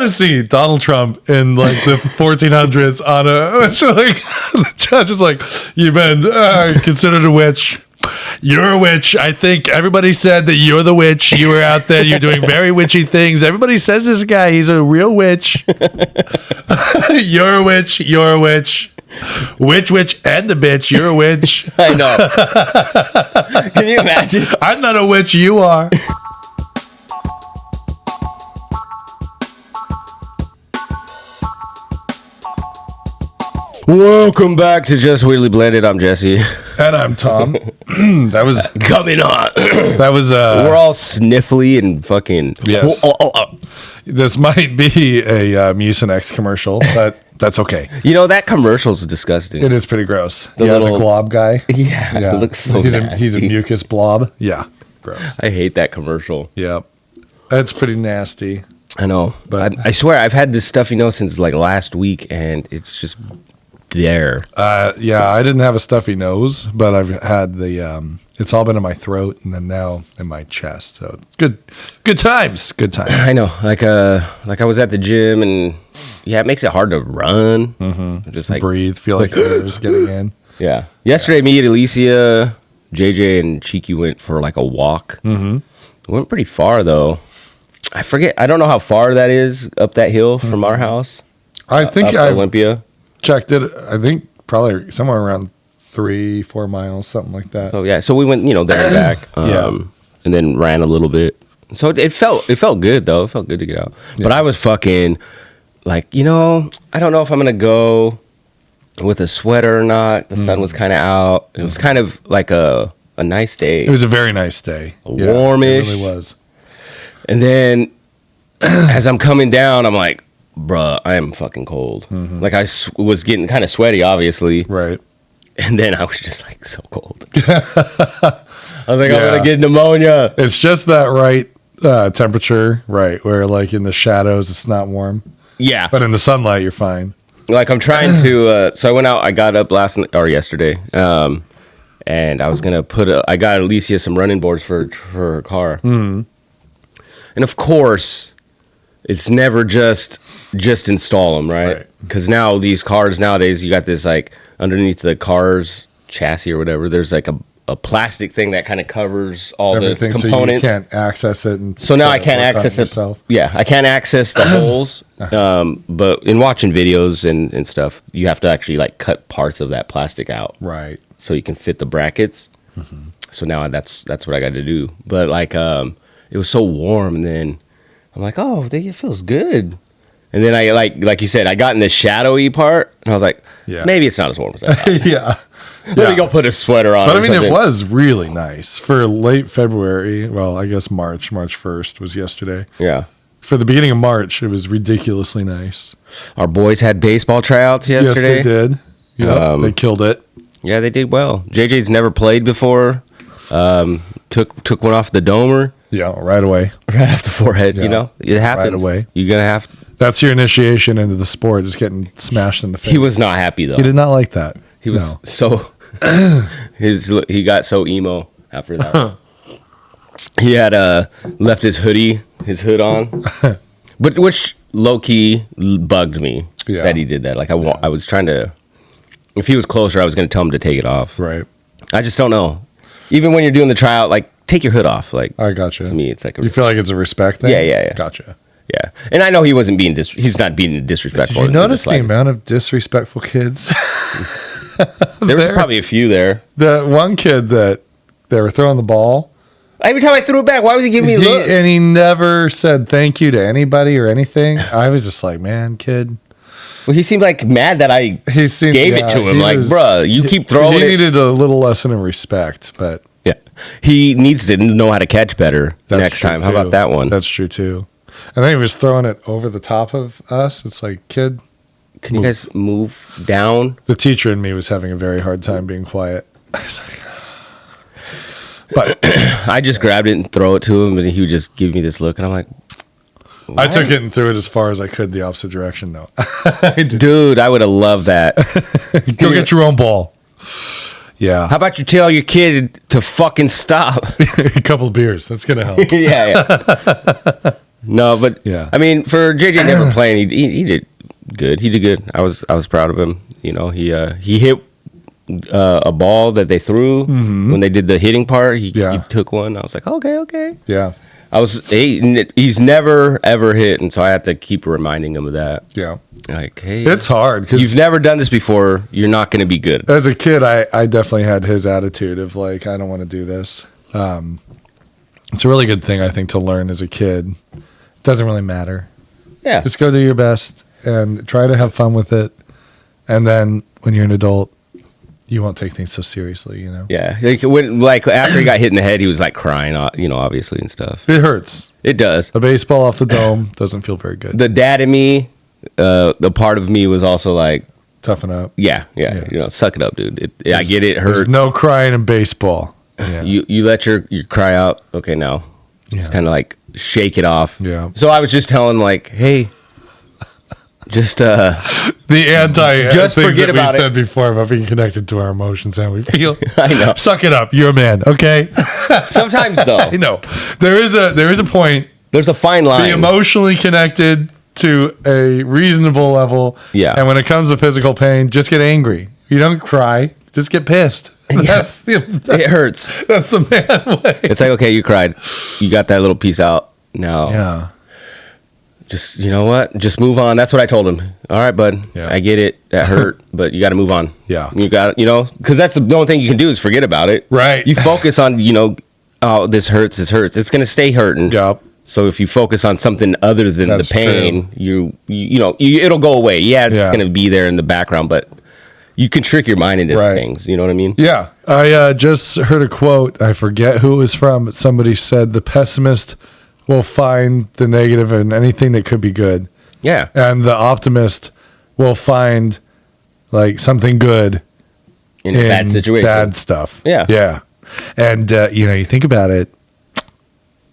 to see Donald Trump in like the 1400s on a like the judge is like, you've been considered a witch. You're a witch. I think everybody said that you're the witch. You were out there. You're doing very witchy things. Everybody says this guy, he's a real witch. You're a witch. You're a witch. Witch, and the bitch. You're a witch. I know. Can you imagine? I'm not a witch. You are. Welcome back to Just Weirdly Blended. I'm Jesse. And I'm Tom. That was coming on. That was we're all sniffly and fucking. Yes. This might be a Mucinex commercial, but that's okay. You know, that commercial's disgusting. It is pretty gross. The little glob guy. Yeah, it looks so nasty. He's a mucus blob. Yeah, gross. I hate that commercial. Yeah, that's pretty nasty. I know, but I swear I've had this stuffy nose since like last week, and it's just there. Yeah, I didn't have a stuffy nose, but I've had the. It's all been in my throat and then now in my chest. So good times. Good times. I know, like I was at the gym, and yeah, it makes it hard to run. Mm-hmm. Just like breathe, feel like air's getting in. Yeah. Yesterday, me and Alicia, JJ, and Cheeky went for like a walk. Mm-hmm. Went pretty far though. I forget. I don't know how far that is up that hill from our house. I think Olympia checked it. I think probably somewhere around 3-4 miles, something like that. So yeah, so we went, there and back, and then ran a little bit. So it felt good though. It felt good to get out. Yeah. But I was fucking like, I don't know if I'm gonna go with a sweater or not. The sun was kind of out. It was kind of like a nice day. It was a very nice day. Warmish. It really was. And then as I'm coming down, I'm like, bruh, I am fucking cold. Mm-hmm. Like I was getting kind of sweaty, obviously. Right. And then I was just like so cold. I was like, I'm going to get pneumonia. It's just that right temperature, right, where like in the shadows it's not warm. Yeah. But in the sunlight you're fine. Like I'm trying to, so I went out, I got up yesterday, and I was going to I got Alicia some running boards for her car. Mm-hmm. And of course, it's never just install them, right? Because now these cars nowadays, you got this like underneath the car's chassis or whatever, there's like a plastic thing that kind of covers all everything, the components. So you can't access it. And so now I can't access it. Yeah, I can't access the holes. But in watching videos and stuff, you have to actually like cut parts of that plastic out. Right. So you can fit the brackets. Mm-hmm. So now that's what I got to do. But like, it was so warm, and then I'm like, oh, it feels good. And then I like you said, I got in the shadowy part, and I was like, maybe it's not as warm as I thought. Yeah. Let me go put a sweater on. But I mean, it was really nice for late February. Well, I guess March 1st was yesterday. Yeah. For the beginning of March, it was ridiculously nice. Our boys had baseball tryouts yesterday. Yes, they did. Yeah, they killed it. Yeah, they did well. JJ's never played before. Took one off the domer. Yeah, right away. Right off the forehead, it happens. Right away. You're going to have... That's your initiation into the sport, just getting smashed in the face. He was not happy, though. He did not like that. He was so... he got so emo after that. He had left his hood on. But which low-key bugged me that he did that. Like, I was trying to... If he was closer, I was going to tell him to take it off. Right. I just don't know. Even when you're doing the tryout, like, take your hood off. Like, I gotcha. To me, it's like you feel like it's a respect thing. Yeah. Gotcha. Yeah, and I know he wasn't being he's not being disrespectful. Did you notice the amount of disrespectful kids? There was probably a few there. The one kid that they were throwing the ball. Every time I threw it back, why was he giving me looks? And he never said thank you to anybody or anything. I was just like, man, kid. Well, he seemed like mad that I gave it to him. Like, bruh, you keep throwing it. He needed a little lesson in respect, but... Yeah. He needs to know how to catch better next time. How about that one? That's true, too. And then he was throwing it over the top of us. It's like, kid... Can you guys move down? The teacher in me was having a very hard time being quiet. I was like... But I just grabbed it and throw it to him, and he would just give me this look, and I'm like... Why? I took it and threw it as far as I could the opposite direction, though. Dude, I would have loved that. Go get your own ball. Yeah. How about you tell your kid to fucking stop? A couple of beers. That's going to help. Yeah. No, but Yeah. I mean, for JJ never playing, he did good. He did good. I was proud of him. You know, he hit a ball that they threw when they did the hitting part. He took one. I was like, okay. Yeah. He's never ever hit, and so I have to keep reminding him of that. Yeah. Like, hey, It's hard because you've never done this before. You're not going to be good. as a kid, I definitely had his attitude of like, I don't want to do this. It's a really good thing, I think, to learn as a kid. It doesn't really matter. Yeah, Just go do your best and try to have fun with it. And then when you're an adult, you won't take things so seriously, you know? yeah. Like after he got hit in the head, he was like crying, you know, obviously and stuff. It hurts. It does. A baseball off the dome doesn't feel very good. The dad in me, the part of me was also like, Toughen up. yeah. You know, suck it up, dude. I get it. Hurts. There's no crying in baseball. Yeah. You let your cry out. Okay, now just kind of like shake it off. Yeah. So I was just telling him like, hey, just The anti Just things forget that we about it. said before about being connected to our emotions and we feel. I know. Suck it up. You're a man. Okay. Sometimes though, I know. There is a point. there's a fine line. Be emotionally connected to a reasonable level. Yeah. And when it comes to physical pain, just get angry. You don't cry. Just get pissed. That's It hurts. That's the man way. It's like, okay, you cried. You got that little piece out. Now, Yeah. just, you know what? Just move on. That's what I told him. All right, bud. Yeah. I get it. That hurt, but you got to move on. Yeah. You got, you know, because that's the only thing you can do is forget about it. Right. You focus on, you know, oh, this hurts. It's going to stay hurting. Yep. So if you focus on something other than That's the pain, it'll go away. Yeah, it's Yeah. going to be there in the background, but you can trick your mind into Right. things. You know what I mean? Yeah. I just heard a quote. I forget who it was from, but somebody said the pessimist will find the negative in anything that could be good. Yeah. And the optimist will find like something good In a bad situation. bad stuff. Yeah. Yeah. And, you think about it.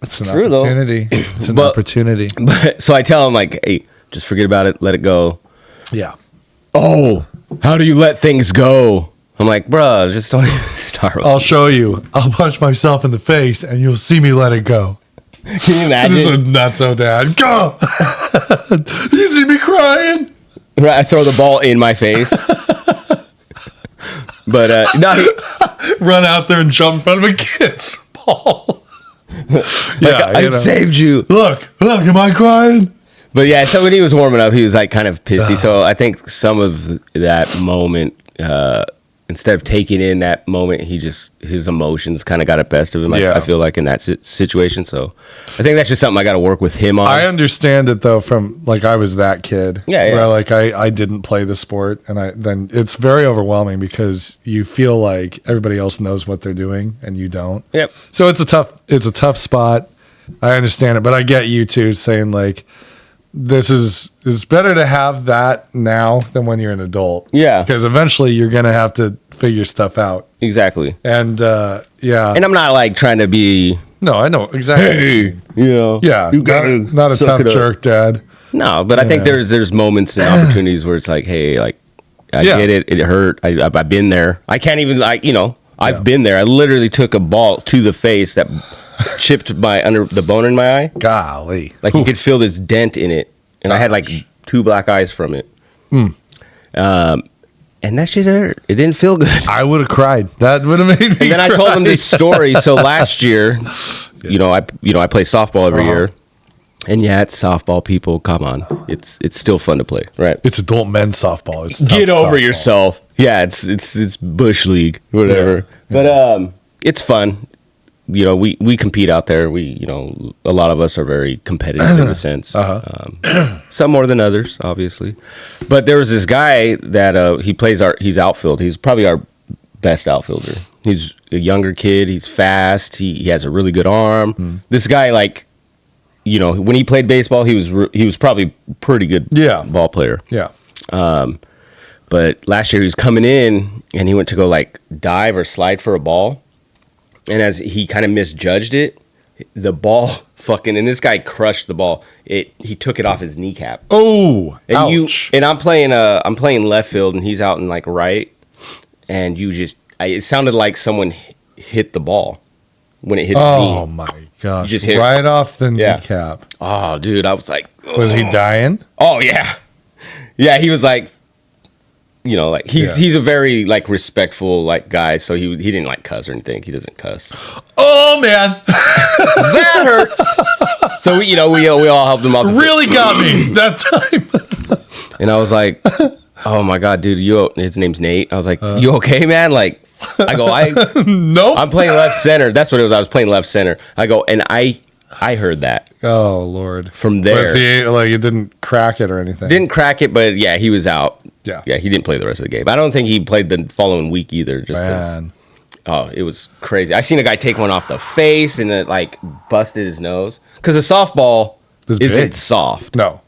It's an True, though. opportunity. It's an But- opportunity. But so I tell him like, hey, just forget about it. Let it go. Yeah. Oh, how do you let things go? I'm like, bruh, just don't even start with I'll show you. I'll punch myself in the face and you'll see me let it go. Can you imagine? This is not so dad. Go. You see me crying? Right, I throw the ball in my face. But no, Run out there and jump in front of a kid's ball. I saved you. Look, am I crying? But yeah, so when he was warming up, he was like kind of pissy. So I think some of that moment, instead of taking in that moment, his emotions kind of got the best of him. Yeah. I feel like in that situation. So I think that's just something I got to work with him on. I understand it though from like I was that kid. Yeah. Where like I didn't play the sport and then it's very overwhelming because you feel like everybody else knows what they're doing and you don't. Yep. So it's a tough spot. I understand it, but I get you too saying like it's better to have that now than when you're an adult. Yeah. Because eventually you're gonna have to figure stuff out. Exactly. And yeah. And I'm not like trying to be, No, I know exactly. Yeah. you gotta not a suck tough it up. jerk, Dad. No, but I think there's moments and opportunities where it's like, hey, like I get it. It hurt. I've been there. I can't even I've been there. I literally took a ball to the face that chipped my under the bone in my eye. Golly. Like you could feel this dent in it, and I had like 2 black eyes from it. And that shit hurt. It didn't feel good. I would have cried. That would have made me. And then I told him this story. So last year, I play softball every year, and it's softball. People, come on, it's still fun to play, right? It's adult men's softball. It's Get tough over softball. yourself. Yeah, it's bush league, whatever. Yeah. But it's fun. We compete out there. A lot of us are very competitive in a sense. Some more than others, obviously. But there was this guy that he's outfield. He's probably our best outfielder. He's a younger kid. He's fast. He has a really good arm. This guy, like, when he played baseball, he was probably pretty good ball player. Yeah. But last year he was coming in and he went to go like dive or slide for a ball. And as he kind of misjudged it, the ball and this guy crushed the ball. He took it off his kneecap. Oh, And ouch. I'm playing left field and he's out in like right. And it sounded like someone hit the ball. when it hit his knee. Oh my gosh! You just hit it. Right off the kneecap. Oh, dude, I was like, Was he dying? oh yeah, yeah. He was like, you know, like he's a very like respectful like guy, so he didn't like cuss or anything. He doesn't cuss. Oh man, That hurts. So we all helped him out. Really got me that time. And I was like, oh my god, dude, his name's Nate. I was like, you okay, man? Like, I go, Nope. I'm playing left center. That's what it was. I was playing left center. I go, and I heard that Oh Lord. from there. Was he like it didn't crack it or anything? Didn't crack it, but yeah, he was out. Yeah. Yeah, he didn't play the rest of the game. I don't think he played the following week either. Just 'cause- Man. oh, it was crazy. I seen a guy take one off the face and it like busted his nose because a softball It's isn't big. soft. No.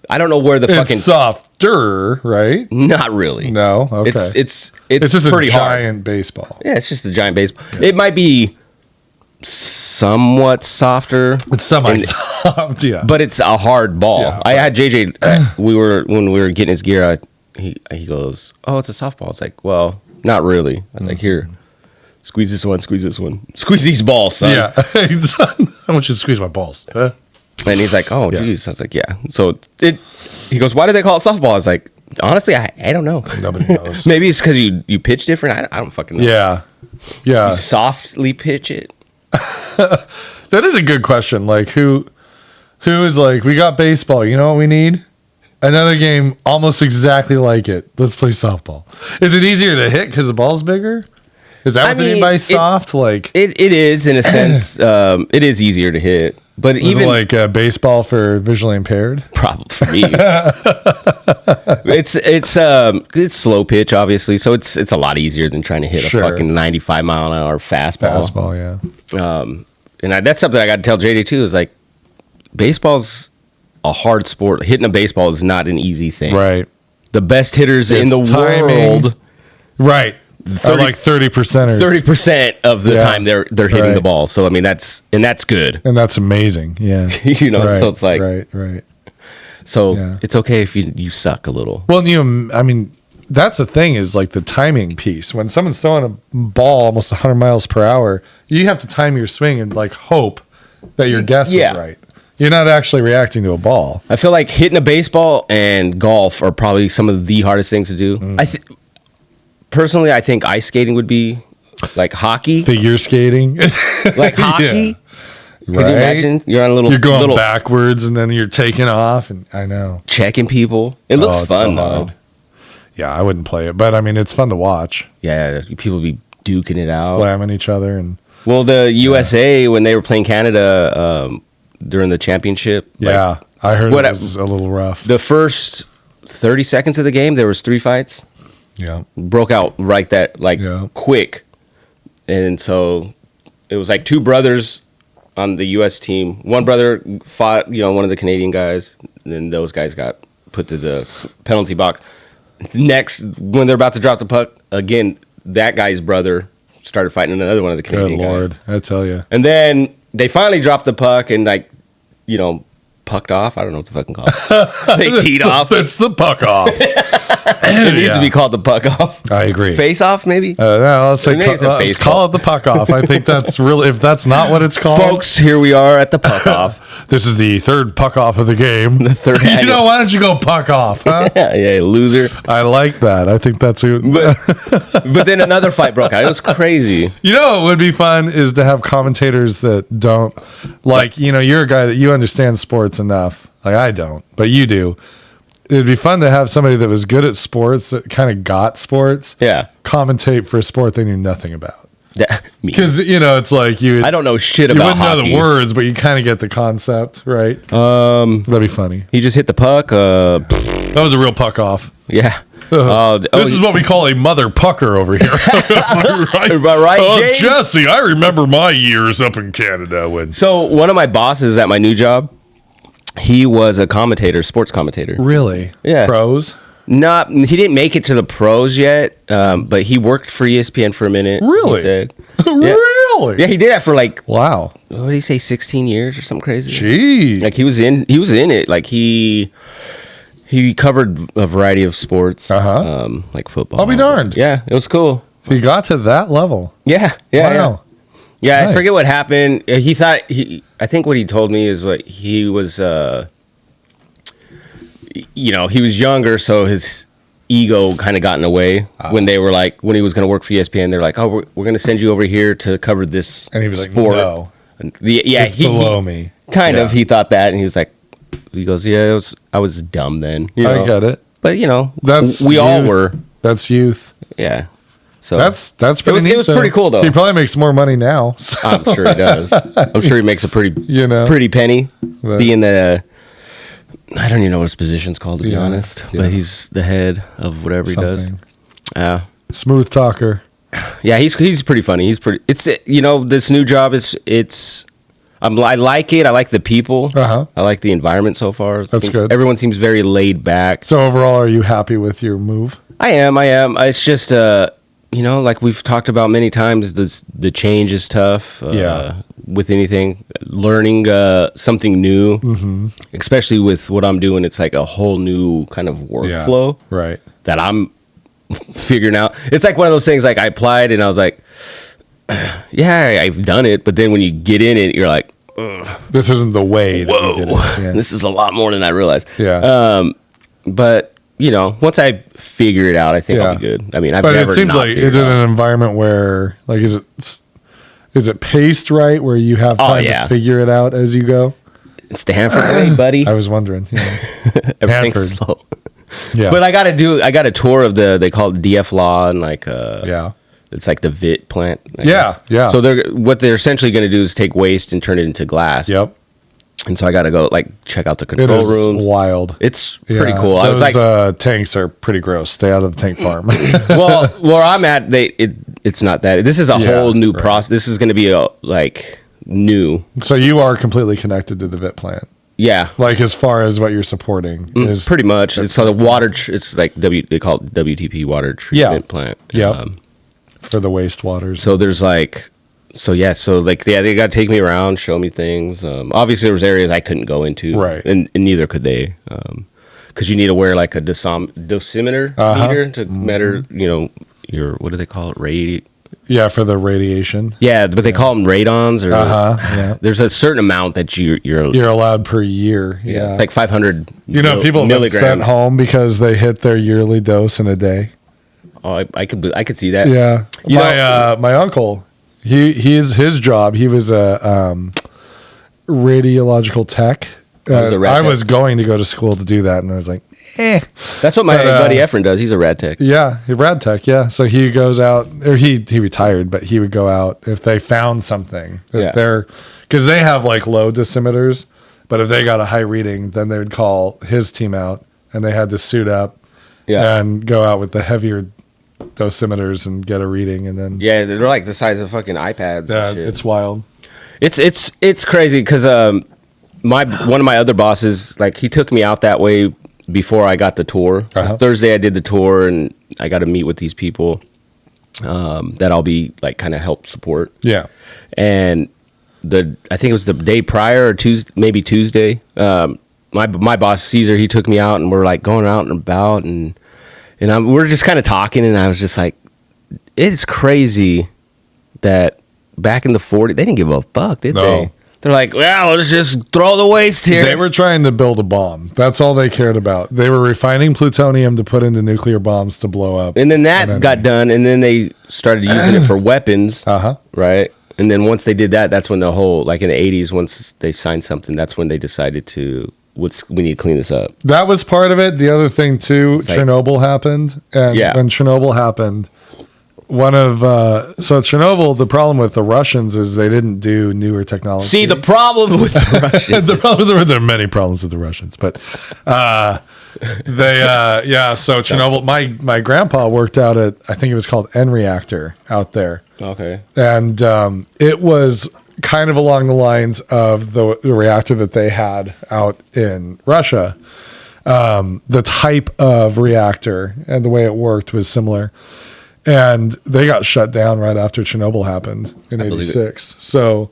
I don't know where the fucking It's softer, right? not really. No. Okay. It's just pretty a hard. giant baseball. Yeah, it's just a giant baseball. It might be somewhat softer, It's semi-soft, yeah. but it's a hard ball. Yeah, I had JJ. When we were getting his gear. He goes, "Oh, it's a softball." It's like, well, not really. I was like, here, squeeze this one, squeeze these balls, son. Yeah. I want you to squeeze my balls. Huh? And he's like, "Oh, Yeah. geez." I was like, "Yeah." So he goes, "Why do they call it softball?" I was like, "Honestly, I don't know. Nobody knows. Maybe it's because you pitch different. I don't fucking know. Yeah. Yeah. You softly pitch it." That is a good question. Like who is like, we got baseball, you know what we need? Another game almost exactly like it. Let's play softball. Is it easier to hit because the ball's bigger? Is that I what they mean, mean by soft? Like It is in a sense. It is easier to hit, but is even it like baseball for visually impaired? probably for me, it's slow pitch, obviously, so it's a lot easier than trying to hit Sure. a fucking 95 mile an hour fastball. Fastball, yeah. And that's something I got to tell JJ too. Is like baseball's a hard sport. Hitting a baseball is not an easy thing. Right. The best hitters in It's the timing. world, Right. Are like 30%ers. 30% of the Yeah. time they're hitting Right. the ball. So I mean that's good. And that's amazing. Yeah. You know, Right, so it's like right. so Yeah. it's okay if you suck a little. Well, I mean, that's the thing is like the timing piece. When someone's throwing a ball almost 100 miles per hour, you have to time your swing and like hope that your guess Yeah. is right. You're not actually reacting to a ball. I feel like hitting a baseball and golf are probably some of the hardest things to do. Personally, I think ice skating would be like hockey. Figure skating. Like hockey. Could Right? you imagine? You're on a little You're going little backwards and then you're taking off. And I know. checking people. It looks Oh, it's fun so though. hard. Yeah, I wouldn't play it. But I mean, it's fun to watch. Yeah, people be duking it out. Slamming each other. And Well, the USA when they were playing Canada during the championship. like, yeah, I heard what it I- was a little rough. the first 30 seconds of the game, there was 3 fights. Yeah. Broke out right that Yeah. quick, and so it was like 2 brothers on the U.S. team. One brother fought one of the Canadian guys, and then those guys got put to the penalty box. Next, when they're about to drop the puck again, that guy's brother started fighting another one of the Good Canadian Lord. guys, I tell you. and then they finally dropped the puck and pucked off. I don't know what to fucking call it. They teed off. It's the puck off. It needs to be called the puck off. I agree. Face off, maybe. No, let's say It needs a let's face call call. it the puck off. I think that's really, if that's not what it's called, Folks, here we are at the puck off. this is the third puck off of the game. The third You annual. know, why don't you go puck off? Huh? Yeah, loser. I like that. I think that's who. But then another fight broke out. It was crazy. You know, what would be fun is to have commentators that don't like. You're a guy that you understand sports enough. Like I don't, but you do. It'd be fun to have somebody that was good at sports that kind of got sports. Yeah. Commentate for a sport they knew nothing about. Me. Because it's like you. I don't know shit You about wouldn't know hockey. the words, but you kind of get the concept, right? That'd be funny. He just hit the puck. That was a real puck off. Yeah. This is what we call a mother pucker over here. right? Right, Oh, James? Jesse, I remember my years up in Canada when. So one of my bosses at my new job, he was a commentator, sports commentator. Really? Yeah. Pros? He didn't make it to the pros yet, but he worked for ESPN for a minute. Really? He said. Really? Yeah, he did that for like, Wow. what did he say, 16 years or something crazy? Gee. Like he was in it. Like he covered a variety of sports, like football. I'll be darned. Yeah, it was cool. So you got to that level. Yeah. Wow. Yeah, Nice. I forget what happened. He thought I think what he told me is what he was. He was younger, so his ego kind of got in the way when they were like when he was going to work for ESPN. They're like, "Oh, we're going to send you over here to cover this," And he was sport. like, "No, it's below me." Kind of. He thought that, and he was like, "He goes, yeah, I was dumb then." I get it. But That's we all youth. were. That's youth. Yeah. So That's pretty neat. It was pretty cool though. He probably makes more money now. So. I'm sure he does. I'm sure he makes a pretty penny But- being the. I don't even know what his position's called to be honest, yeah. but he's the head of whatever he does. Yeah, Smooth talker. yeah, he's pretty funny. He's pretty. It's this new job is I like it. I like the people. Uh-huh. I like the environment so far. That's good. Everyone seems very laid back. So overall, are you happy with your move? I am. It's just like we've talked about many times. The change is tough. With anything, learning something new, especially with what I'm doing, it's like a whole new kind of workflow Right. that I'm figuring out. It's like one of those things. Like I applied and I was like, yeah, I've done it, but then when you get in it, you're like, This isn't the way. That whoa, you did it. Yeah. this is a lot more than I realized. Yeah. But once I figure it out, I think I'll be good. I mean, I've But never it seems not like figured is it it out. an environment where like is it paced right where you have time to figure it out as you go? It's Stanford way, buddy. I was wondering. Everything's Hanford. slow. Yeah. But I got a tour of they call it DF Law and like it's like the VIT plant. I guess. Yeah. So what they're essentially going to do is take waste and turn it into glass. Yep. And so I got to go like check out the It control is rooms. wild. It's pretty cool. Those I was like, tanks are pretty gross. Stay out of the tank farm. well, where I'm at, it's not that. This is a whole new process. This is going to be new. So you are completely connected to the VIT plant. Yeah. Like as far as what you're supporting is Pretty much. It's so the water. It's like they call it WTP water treatment plant. Yeah. For the wastewaters. So there's like. So they got to take me around, show me things. Obviously, there was areas I couldn't go into, Right. And neither could they, because you need to wear like a dosimeter meter to measure, your what do they call it, Yeah, for the radiation. Yeah, but they call them radons, or Yeah. there's a certain amount that you're allowed per year. Yeah. it's like 500. People have been milligrams. sent home because they hit their yearly dose in a day. Oh, I could see that. Yeah. My uncle, his job, he was a radiological tech. I was going to go to school to do that, and I was like, That's what my buddy Efren does. He's a rad tech. Yeah, rad tech. Yeah, so he goes out, or he retired, but he would go out if they found something. Because they have like low dosimeters, but if they got a high reading, then they would call his team out, and they had to suit up and go out with the heavier dosimeters and get a reading, and then they're like the size of fucking iPads. And shit. It's wild. It's crazy because one of my other bosses, like, he took me out that way before I got the tour. Thursday I did the tour and I got to meet with these people that I'll be like kind of help support. Yeah. And I think it was the day prior or Tuesday. My boss Caesar, he took me out and we're like going out and about and we're just kind of talking, and I was just like, it's crazy that back in the 40s, they didn't give a fuck, did they? They're like, well, let's just throw the waste here. They were trying to build a bomb. That's all they cared about. They were refining plutonium to put into nuclear bombs to blow up. And then that got done, and then they started using it for weapons, right? And then once they did that, that's when the whole, like in the 80s, once they signed something, that's when they decided we need to clean this up. That was part of it. The other thing, too, Chernobyl happened. And when Chernobyl happened, Chernobyl, the problem with the Russians is they didn't do newer technology. See, the problem with the Russians. There are many problems with the Russians, but so Chernobyl, my grandpa worked out at, I think it was called N Reactor out there. Okay. And it was kind of along the lines of the reactor that they had out in Russia. The type of reactor and the way it worked was similar. And they got shut down right after Chernobyl happened in '86. So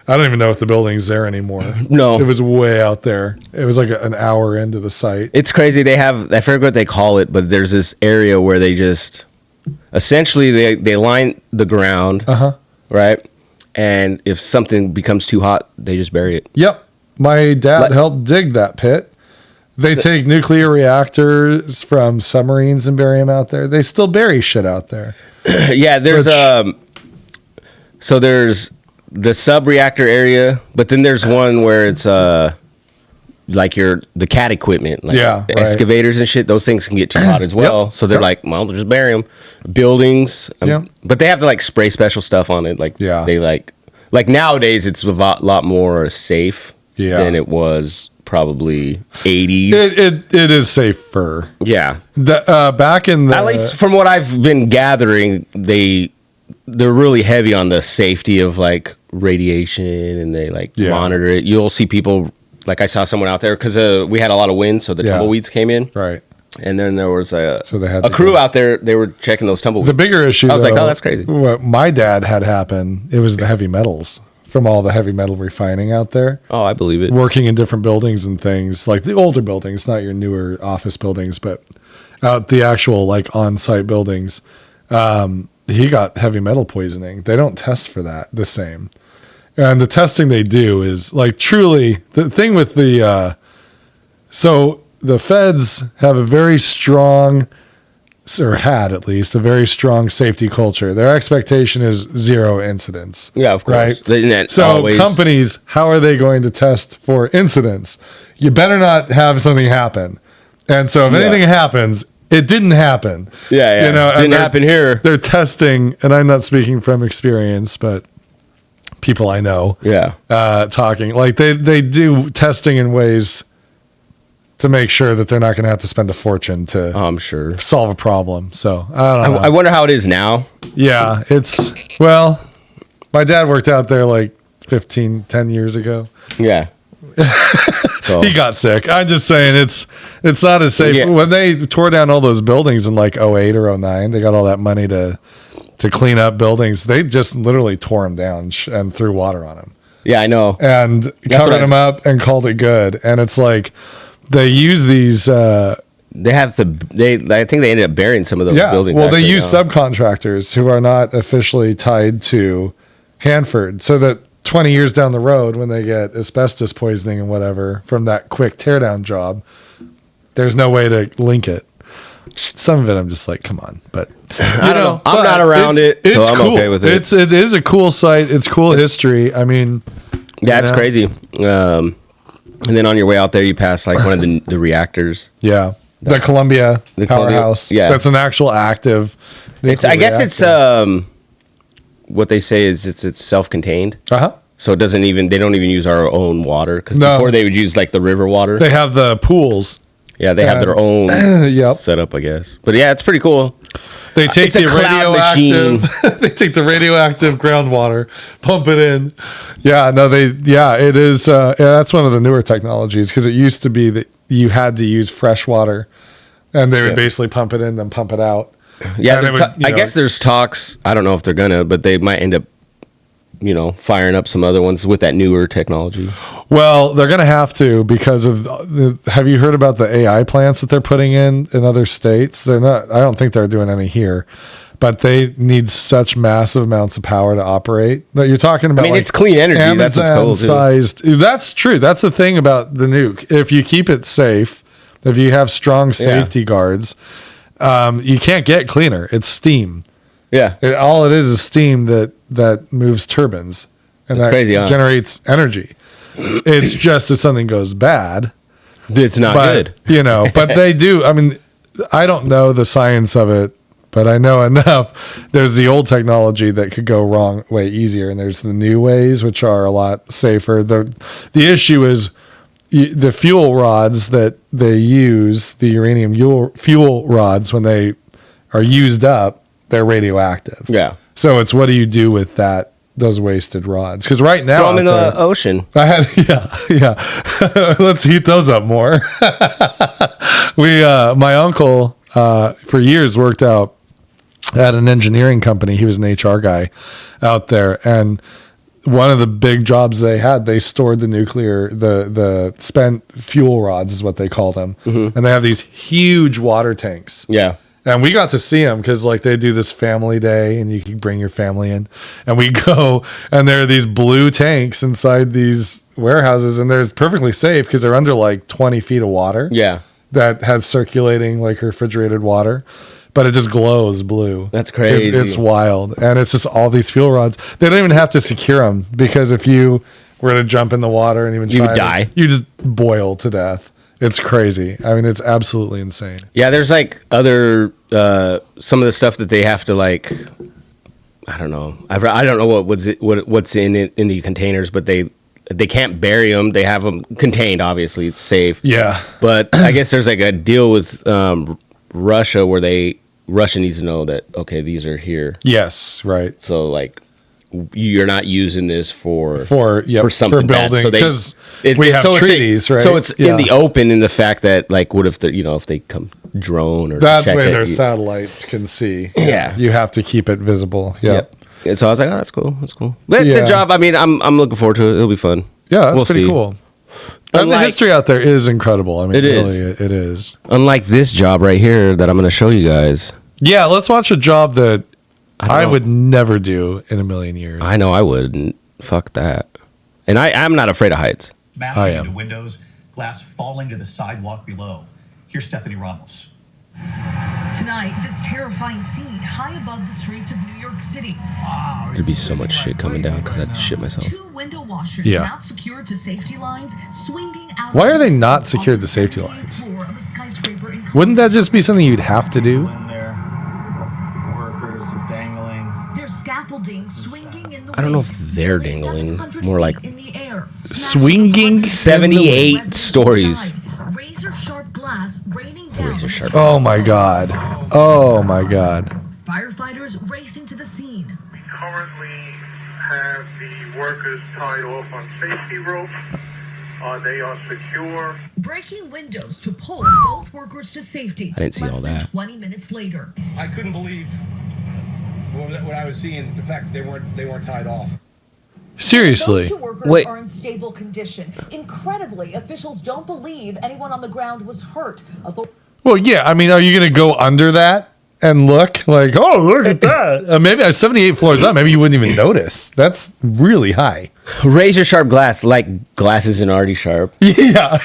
I don't even know if the building's there anymore. No. It was way out there. It was like an hour into the site. It's crazy. They have, I forget what they call it, but there's this area where they just, essentially they line the ground, right? and if something becomes too hot, they just bury it. Yep. My dad helped dig that pit. They take nuclear reactors from submarines and bury them out there. They still bury shit out there. Yeah, there's so there's the sub-reactor area, but then there's one where it's like the cat equipment, like the excavators and shit. Those things can get too hot as well. Yep. So they're like, well, we'll just bury them. Buildings, but they have to like spray special stuff on it. Like they like nowadays it's a lot more safe than it was probably 80s. It is safer. Yeah. Back in the, at least from what I've been gathering, they're really heavy on the safety of like radiation, and they like monitor it. You'll see people, like I saw someone out there because we had a lot of wind, so the tumbleweeds came in. Right. And then there was a they crew out there. They were checking those tumbleweeds. The bigger issue, I was like, oh, that's crazy. What my dad had happen, it was the heavy metals from all the heavy metal refining out there. Oh, I believe it. Working in different buildings and things, like the older buildings, not your newer office buildings, but out the actual like on-site buildings. He got heavy metal poisoning. They don't test for that the same. And the testing they do is like truly the thing with the, so the feds have a very strong, or had at least a very strong safety culture. Their expectation is 0 incidents. Yeah, of course. Right? So companies, how are they going to test for incidents? You better not have something happen. And so if anything happens, it didn't happen. Yeah. You know, didn't happen here. They're testing, and I'm not speaking from experience, but people I know, talking like they do testing in ways to make sure that they're not going to have to spend a fortune to I'm sure solve a problem. So I don't know. I wonder how it is now. Yeah, my dad worked out there like 10 years ago. Yeah. So. He got sick. I'm just saying it's not as safe. Yeah. When they tore down all those buildings in like 08 or 09, they got all that money to clean up buildings. They just literally tore them down and threw water on them. Yeah, I know. And covered them up and called it good. And it's like they use these. I think they ended up burying some of those buildings. Well, they use subcontractors who are not officially tied to Hanford, so that 20 years down the road, when they get asbestos poisoning and whatever from that quick teardown job, there's no way to link it. Some of it, I'm just like, come on. But I don't know. I'm not around it, so I'm cool. okay with it. It is a cool site. It's cool history. I mean, yeah, it's crazy. And then on your way out there, you pass like one of the reactors. Yeah, the Columbia powerhouse. Yeah, that's an actual active. I guess it's what they say is it's self-contained. So it doesn't even, they don't even use our own water, because before they would use like the river water. They have the pools. Yeah, they have their own setup, I guess. But yeah, it's pretty cool. They take the radioactive. They take the radioactive groundwater, pump it in. Yeah, no, it is. That's one of the newer technologies, because it used to be that you had to use fresh water, and they would basically pump it in, then pump it out. Yeah, I guess there's talks. I don't know if they're gonna, but they might end up, firing up some other ones with that newer technology. Well, they're going to have to, because of have you heard about the AI plants that they're putting in other states? They're not, I don't think they're doing any here, but they need such massive amounts of power to operate. That you're talking about. I mean, it's clean energy. Amazon that's what's cool sized. That's true. That's the thing about the nuke. If you keep it safe, if you have strong safety guards, you can't get cleaner. It's steam. Yeah. All it is steam that moves turbines, and that crazy, generates energy. It's just if something goes bad, it's not good. But they do. I mean, I don't know the science of it, but I know enough. There's the old technology that could go wrong way easier, and there's the new ways, which are a lot safer. The issue is the fuel rods that they use, the uranium fuel rods, when they are used up, they're radioactive. Yeah. So it's, what do you do with those wasted rods? Because right now, throw them in the ocean. Let's heat those up more. My uncle, for years worked out at an engineering company. He was an HR guy out there, and one of the big jobs they had, they stored the spent fuel rods is what they call them, and they have these huge water tanks. Yeah. And we got to see them because like they do this family day and you can bring your family in. And we go and there are these blue tanks inside these warehouses and they're perfectly safe because they're under like 20 feet of water. Yeah. That has circulating like refrigerated water. But it just glows blue. That's crazy. It's wild. And it's just all these fuel rods. They don't even have to secure them because if you were to jump in the water and even you try would die. You just boil to death. It's crazy. I mean, it's absolutely insane. Yeah, there's like other some of the stuff that they have to like. I don't know. I don't know what's in the containers, but they can't bury them. They have them contained. Obviously, it's safe. Yeah, but I guess there's like a deal with Russia where Russia needs to know that okay, these are here. Yes, right. So like. You're not using this for something for building because we have treaties, right? So it's in the open in the fact that like what if if they come drone or that check way it, their satellites can see. Yeah, you have to keep it visible. Yep. And so I was like, oh, that's cool. But the job, I mean, I'm looking forward to it. It'll be fun. Yeah, that's pretty cool. And the history out there is incredible. I mean, it is. Unlike this job right here that I'm going to show you guys. Yeah, let's watch a job that I would never do in a million years. I know I wouldn't. Fuck that. And I'm not afraid of heights. Mashing into windows, glass falling to the sidewalk below. Here's Stephanie Ramos. Tonight, this terrifying scene high above the streets of New York City. Wow, there'd be so much shit coming down because I'd shit myself. 2 window washers not secured to safety lines, swinging out. Why are they not secured to safety lines? Wouldn't that just be something you'd have to do? Scaffolding swinging in the I don't know if they're dangling, more like in the air, swinging 78 stories. Razor sharp glass raining down. Oh my god. Oh my god. Firefighters racing to the scene. We currently have the workers tied off on safety ropes. They are secure. Breaking windows to pull both workers to safety. I didn't see all that. 20 minutes later. I couldn't believe what I was seeing, the fact that they weren't tied off. Seriously. Those 2 workers are in stable condition. Incredibly, officials don't believe anyone on the ground was hurt. Well, yeah. I mean, are you going to go under that and look like, oh, look at that? Maybe 78 floors up. Maybe you wouldn't even notice. That's really high. Razor sharp glass, like glass isn't already sharp. Yeah.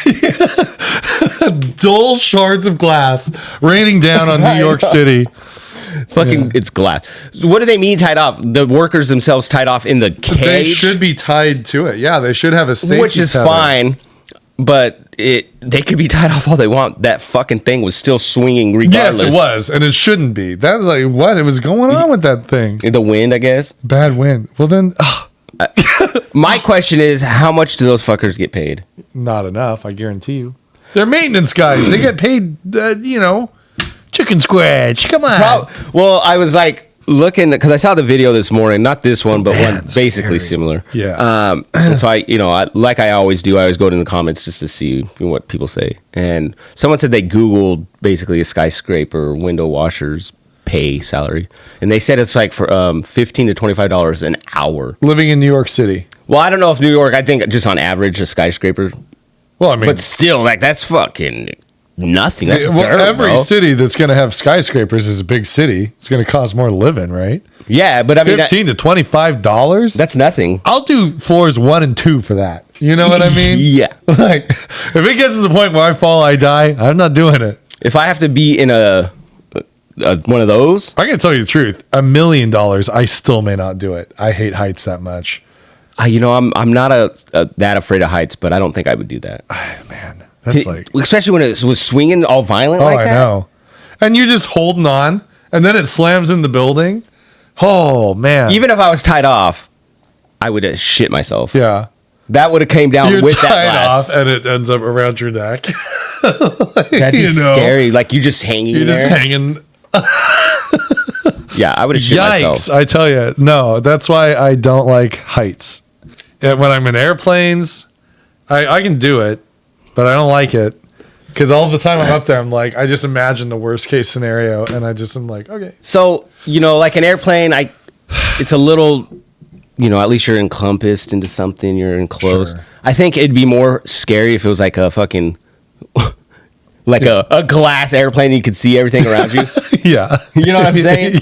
Dull shards of glass raining down on New York City. It's glass. What do they mean tied off? The workers themselves tied off in the cage? They should be tied to it. Yeah, they should have a safety which is tether. fine, but they could be tied off all they want. That fucking thing was still swinging regardless. Yes, it was, and it shouldn't be. That was like, what? It was going on with that thing. The wind, I guess. Bad wind. Well, then... my question is, how much do those fuckers get paid? Not enough, I guarantee you. They're maintenance guys. They get paid, chicken scratch. Come on. Well, I was like looking because I saw the video this morning, not this one, but one basically similar. Yeah. And so like I always do, I always go to the comments just to see what people say. And someone said they Googled basically a skyscraper window washer's pay salary, and they said it's like for $15 to $25 an hour. Living in New York City. Well, I don't know if New York. I think just on average a skyscraper. Well, I mean, but still, like that's fucking. Nothing. That's every city that's going to have skyscrapers is a big city. It's going to cost more to live in, right? Yeah, but I mean, $15 to $25. That's nothing. I'll do floors 1 and 2 for that. You know what I mean? Yeah. Like, if it gets to the point where I fall, I die. I'm not doing it. If I have to be in one of those, I can tell you the truth. $1 million, I still may not do it. I hate heights that much. I'm not that afraid of heights, but I don't think I would do that. Man. That's especially when it was swinging all violent like that. I know. And you're just holding on, and then it slams in the building. Oh, man. Even if I was tied off, I would have shit myself. Yeah. That would have came down with that tied glass. off, and it ends up around your neck. That'd be scary. Like you just hanging there. You're just hanging. Yeah, I would have shit myself. I tell you. No, that's why I don't like heights. And when I'm in airplanes, I can do it. But I don't like it because all the time I'm up there, I'm like, I just imagine the worst case scenario, and I just am like, okay. So like an airplane, it's a little, at least you're encompassed into something, you're enclosed. Sure. I think it'd be more scary if it was like a fucking Like a glass airplane, you could see everything around you. Yeah. You know what I'm saying?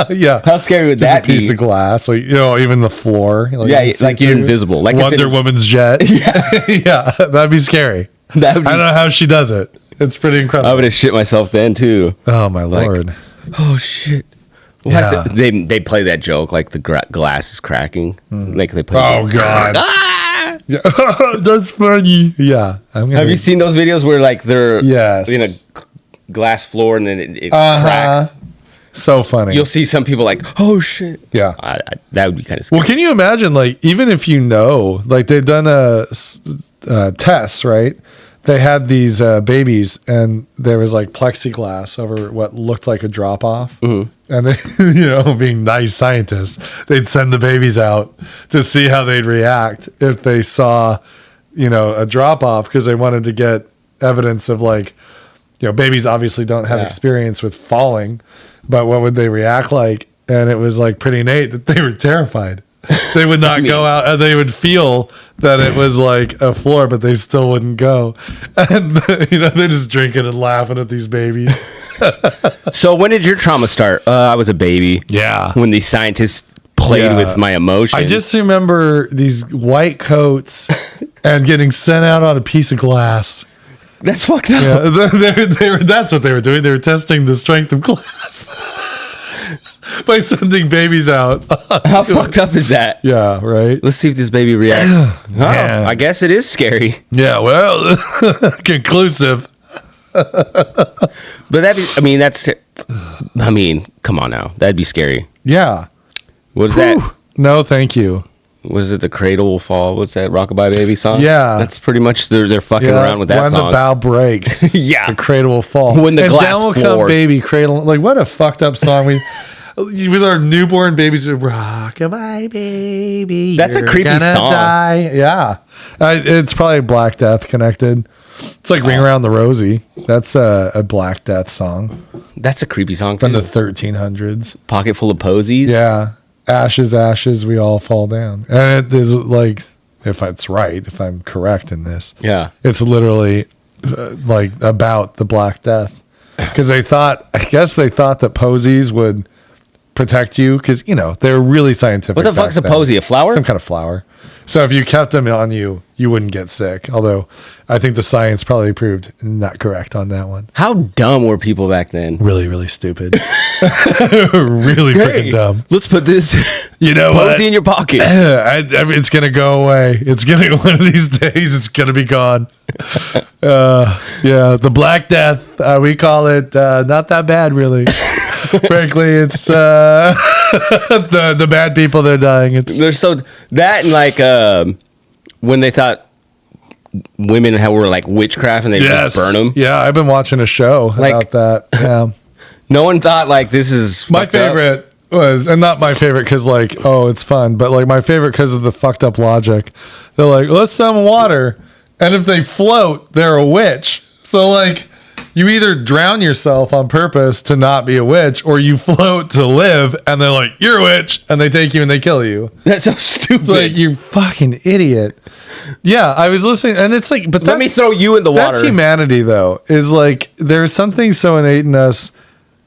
Yeah. How scary would Just that a piece be? of glass, like, you know, even the floor. Like, Yeah, you see like you're through it. invisible. Like it's Wonder in- Woman's jet. Yeah, that'd be scary. That would be- I don't know how she does it. It's pretty incredible. I would have shit myself then too. Oh my lord. Oh shit. Why is Yeah. it- They play that joke like the glass is cracking. Like they play. Oh god. Ah! Yeah. That's funny. Yeah. Have you seen those videos where like they're Yes. in a glass floor and then it cracks? So funny. You'll see some people like, oh shit. Yeah. That would be kind of scary. Well, can you imagine, like, even if you know, like, they've done a test, right? They had these babies, and there was like plexiglass over what looked like a drop off. And they, you know, being nice scientists, they'd send the babies out to see how they'd react if they saw, you know, a drop off, because they wanted to get evidence of, like, you know, babies obviously don't have experience with falling, but what would they react like? And it was like pretty neat that they were terrified. They would not go out, and they would feel that it was like a floor, but they still wouldn't go. And, you know, they're just drinking and laughing at these babies. So when did your trauma start? I was a baby. Yeah. When these scientists played Yeah. with my emotions. I just remember these white coats and getting sent out on a piece of glass. That's fucked up. Yeah, that's what they were doing. They were testing the strength of glass by sending babies out. How fucked up is that? Yeah, right. Let's see if this baby reacts. Man. I guess it is scary. Yeah, well, conclusive. But come on now. That'd be scary. Yeah. What's that? No, thank you. Was it The Cradle Will Fall? What's that Rockabye Baby song? Yeah. That's pretty much they're fucking Yeah, around with that when song. the bow breaks, Yeah. the cradle will fall. When the and glass down will come, floors. baby, cradle. Like, what a fucked up song. With our newborn babies, rockabye baby. That's a you're creepy gonna song. Die. Yeah, it's probably Black Death connected. It's like Ring Around the Rosie. That's a Black Death song That's a creepy song from too. the 1300s. Pocket full of posies. Yeah, ashes, ashes, we all fall down. And it is like, if I'm correct in this, Yeah. it's literally like about the Black Death, because I guess they thought that posies would protect you, because, you know, they're really scientific. What the fuck's a back then. posy? A flower? Some kind of flower. So if you kept them on you, you wouldn't get sick. Although I think the science probably proved not correct on that one. How dumb were people back then? Really, really stupid. Really freaking dumb. Let's put this You know posy in your pocket. It's gonna go away. It's gonna one of these days. It's gonna be gone. Yeah, the Black Death. We call it not that bad, really. Frankly, it's the bad people. They're dying. It's They're so that and like when they thought women were like witchcraft and they just burn them. Yeah, I've been watching a show about that. Yeah. No one thought like this is My fucked up. favorite was, and not my favorite because, like, oh, it's fun, but like my favorite because of the fucked up logic. They're like, let's them water, and if they float, they're a witch. So, like, you either drown yourself on purpose to not be a witch, or you float to live, and they're like, you're a witch, and they take you and they kill you. That's so stupid. It's like, you fucking idiot. Yeah, I was listening, and it's like, but Let me throw you in the water. That's humanity, though. Is like, there's something so innate in us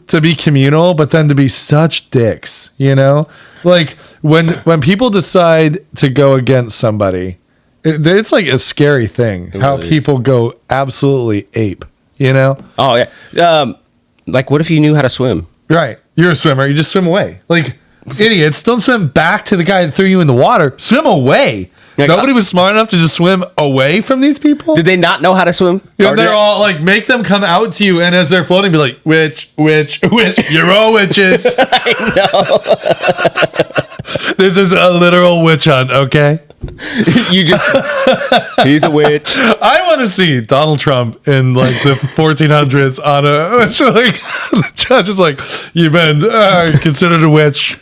to be communal, but then to be such dicks, you know? Like, when people decide to go against somebody, it's like a scary thing how really is. people go absolutely ape, you know? Oh yeah. Like what if you knew how to swim? Right. You're a swimmer. You just swim away. Like, idiots, don't swim back to the guy that threw you in the water. Swim away. Like, Nobody was smart enough to just swim away from these people. Did they not know how to swim? Yeah, Or they're did- all like, make them come out to you, and as they're floating, be like, witch, witch, witch, you're all witches. I know. This is a literal witch hunt, okay? you just he's a witch. I want to see Donald Trump in like the 1400s on a, so, like, the judge is like, you've been considered a witch.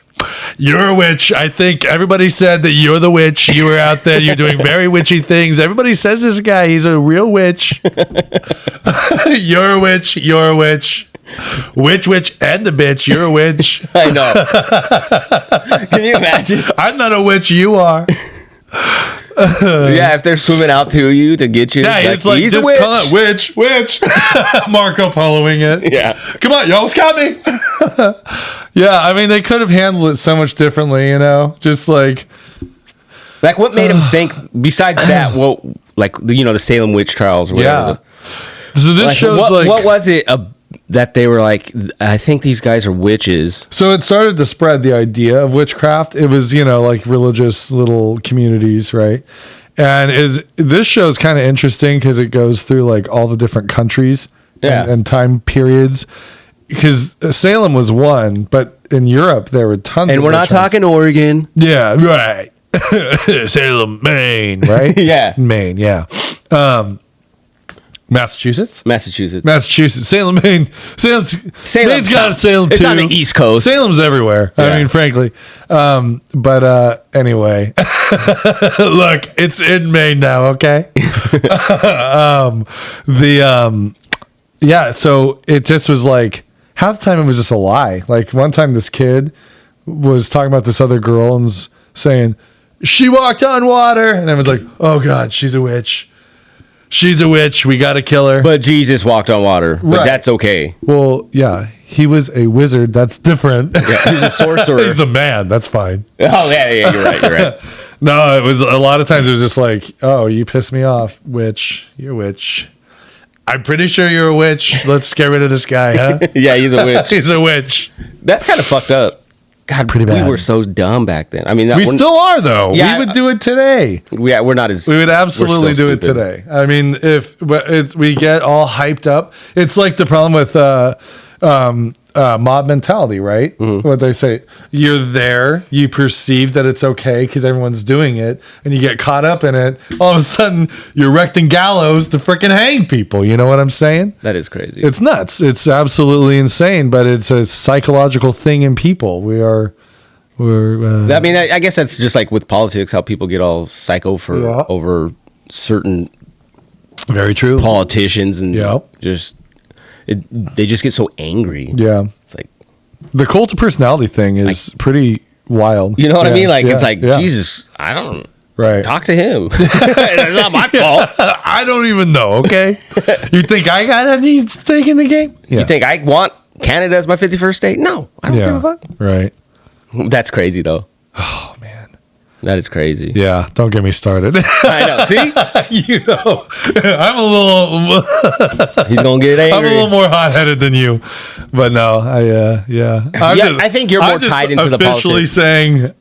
You're a witch. I think everybody said that you're the witch. You were out there. You're doing very witchy things. Everybody says this guy, he's a real witch. You're a witch. You're a witch. Witch, and the bitch. You're a witch. I know. Can you imagine? I'm not a witch. You are. Yeah, if they're swimming out to you to get you, Yeah, it's like he's a just witch. call it witch. Marco Poloing it. Yeah. Come on, you almost got me. Yeah, I mean, they could have handled it so much differently, you know? Just like, Like, what made him think, besides that, well, like, the Salem witch trials or whatever. yeah. So this Like, shows what, like, what was it that they were like, I think these guys are witches? so it started to spread the idea of witchcraft. It was, like religious little communities, right? And this show is kind of interesting because it goes through like all the different countries and time periods. Because Salem was one, but in Europe there were tons. And of we're not witch talking Oregon. Yeah, right. Salem, Maine, right? Yeah. Maine, yeah. Massachusetts? Massachusetts. Salem, Maine. Maine's got a Salem It's too. on the East Coast. Salem's everywhere. Yeah. I mean, frankly. But anyway, look, it's in Maine now. Okay. Yeah. So it just was like half the time it was just a lie. Like one time, this kid was talking about this other girl and was saying she walked on water, and everyone's like, "Oh God, she's a witch. She's a witch. We got to kill her." But Jesus walked on water. But Right. that's okay. Well, yeah, he was a wizard. That's different. Yeah, he's a sorcerer. He's a man. That's fine. Oh, yeah, you're right. No, it was a lot of times it was just like, oh, you pissed me off, witch. You're a witch. I'm pretty sure you're a witch. Let's get rid of this guy, huh? Yeah, he's a witch. He's a witch. That's kind of fucked up. God, Pretty bad. we were so dumb back then. I mean, We still are, though. Yeah, we would do it today. we're not as. We would absolutely we're still do it stupid. today. I mean, if we get all hyped up, it's like the problem with mob mentality, right? Mm-hmm. What they say, you're there, you perceive that it's okay because everyone's doing it, and you get caught up in it. All of a sudden, you're erecting gallows to freaking hang people. You know what I'm saying? That is crazy. It's nuts. It's absolutely insane, but it's a psychological thing in people. We're I mean, I guess that's just like with politics, how people get all psycho for over certain very true politicians and Yeah. they just get so angry. Yeah. It's like, The cult of personality thing is pretty wild. you know what I Yeah, mean? Like, yeah, it's like, yeah. Jesus, I don't Right. talk to him. It's not my fault. I don't even know, okay? You think I got any stake in the game? Yeah. You think I want Canada as my 51st state? No, I don't give a fuck. Right. That's crazy, though. Oh, man. That is crazy. Yeah, don't get me started. I know. See? You know, I'm a little He's going to get angry. I'm a little more hot-headed than you. But no, I think you're more I'm just tied into the officially politics. saying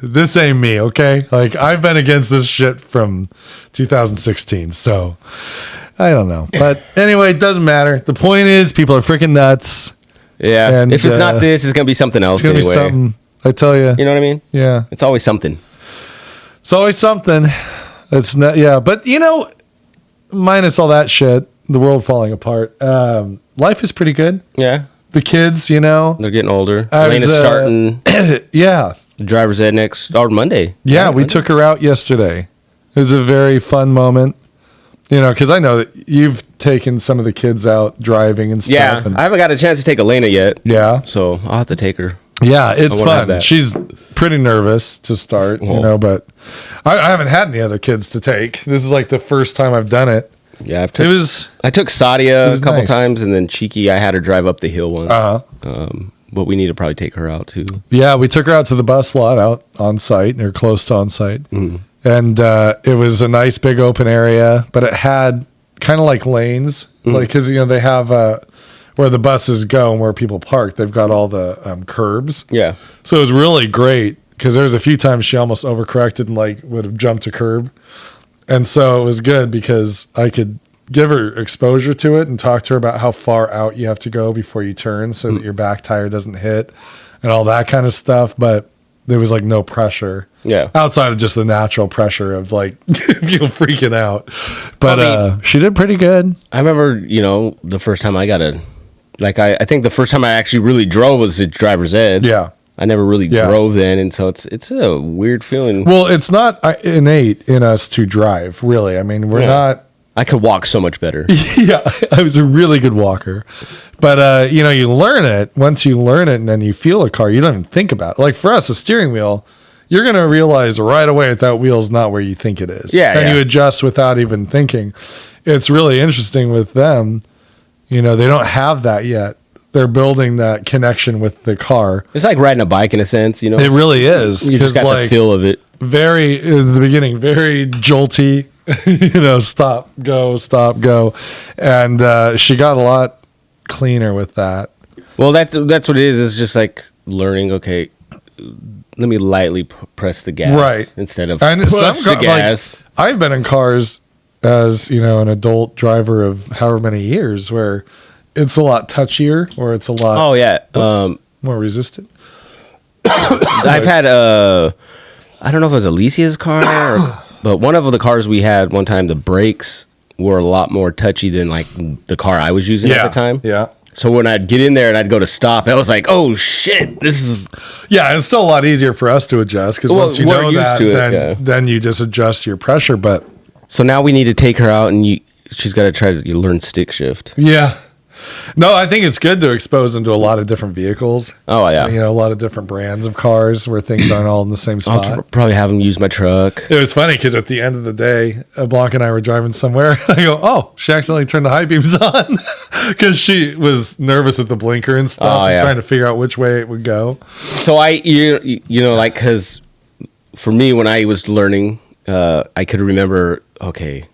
this ain't me, okay? Like I've been against this shit from 2016. So I don't know. But anyway, it doesn't matter. The point is people are freaking nuts. Yeah. And, if it's not this, it's going to be something else It's going to anyway. be something. I tell you. You know what I mean? Yeah. It's always something. It's always something. It's not, yeah. But, minus all that shit, the world falling apart, life is pretty good. Yeah. The kids, They're getting older. I Elena's was, starting yeah. driver's ed Monday. Yeah, Right, we Monday? took her out yesterday. It was a very fun moment. Because I know that you've taken some of the kids out driving and stuff. Yeah. And, I haven't got a chance to take Elena yet. yeah. So I'll have to take her. Yeah, it's I wanna have fun. that. She's pretty nervous to start, Whoa. but I haven't had any other kids to take. This is like the first time I've done it. Yeah. It was, I took Sadia a was couple nice. times, and then Cheeky, I had her drive up the hill once. uh-huh. But we need to probably take her out too. Yeah, we took her out to the bus lot out on site, or close to on site. And it was a nice big open area, but it had kind of like lanes, like because they have where the buses go and where people park. They've got all the curbs. Yeah. So it was really great because there was a few times she almost overcorrected and like would have jumped a curb, and so it was good because I could give her exposure to it and talk to her about how far out you have to go before you turn so that your back tire doesn't hit and all that kind of stuff. But there was like no pressure. Yeah. Outside of just the natural pressure of like you freaking out. But I mean, she did pretty good. I remember, the first time I got I think the first time I actually really drove was at driver's ed. Yeah. I never really Yeah. drove then, and so it's a weird feeling. Well, it's not innate in us to drive, really. I mean, we're not. I could walk so much better. Yeah, I was a really good walker. But, you learn it. Once you learn it and then you feel a car, you don't even think about it. Like for us, a steering wheel, you're going to realize right away that wheel's not where you think it is. Yeah, And yeah. you adjust without even thinking. It's really interesting with them. You know, they don't have that yet. They're building that connection with the car. It's like riding a bike in a sense, you know. It really is. You just 'Cause, got the feel of it. Very, in the beginning, very jolty. You know, stop, go. And she got a lot cleaner with that. Well, that's what it is. It's just like learning. Okay, let me lightly press the gas, Right. instead of And push some the like, gas. I've been in cars as, you know, an adult driver of however many years where it's a lot touchier or it's a lot Oh yeah, more resistant. I've had I don't know if it was Alicia's car, but one of the cars we had one time, the brakes were a lot more touchy than like the car I was using at the time. Yeah. So when I'd get in there and I'd go to stop, I was like, "Oh shit, this is." Yeah, it's still a lot easier for us to adjust because Well, once you we're know used that, to it, then, yeah. then you just adjust your pressure. But So now we need to take her out, and she's got to try to learn stick shift. yeah, no, I think it's good to expose them to a lot of different vehicles. Oh yeah, You know, a lot of different brands of cars where things aren't all in the same I'll spot. probably have them use my truck. It was funny because at the end of the day, Blanca and I were driving somewhere. I go, "Oh, she accidentally turned the high beams on," because she was nervous with the blinker and stuff, Oh, and yeah. trying to figure out which way it would go. So you know, like, because for me, when I was learning, I could remember, okay,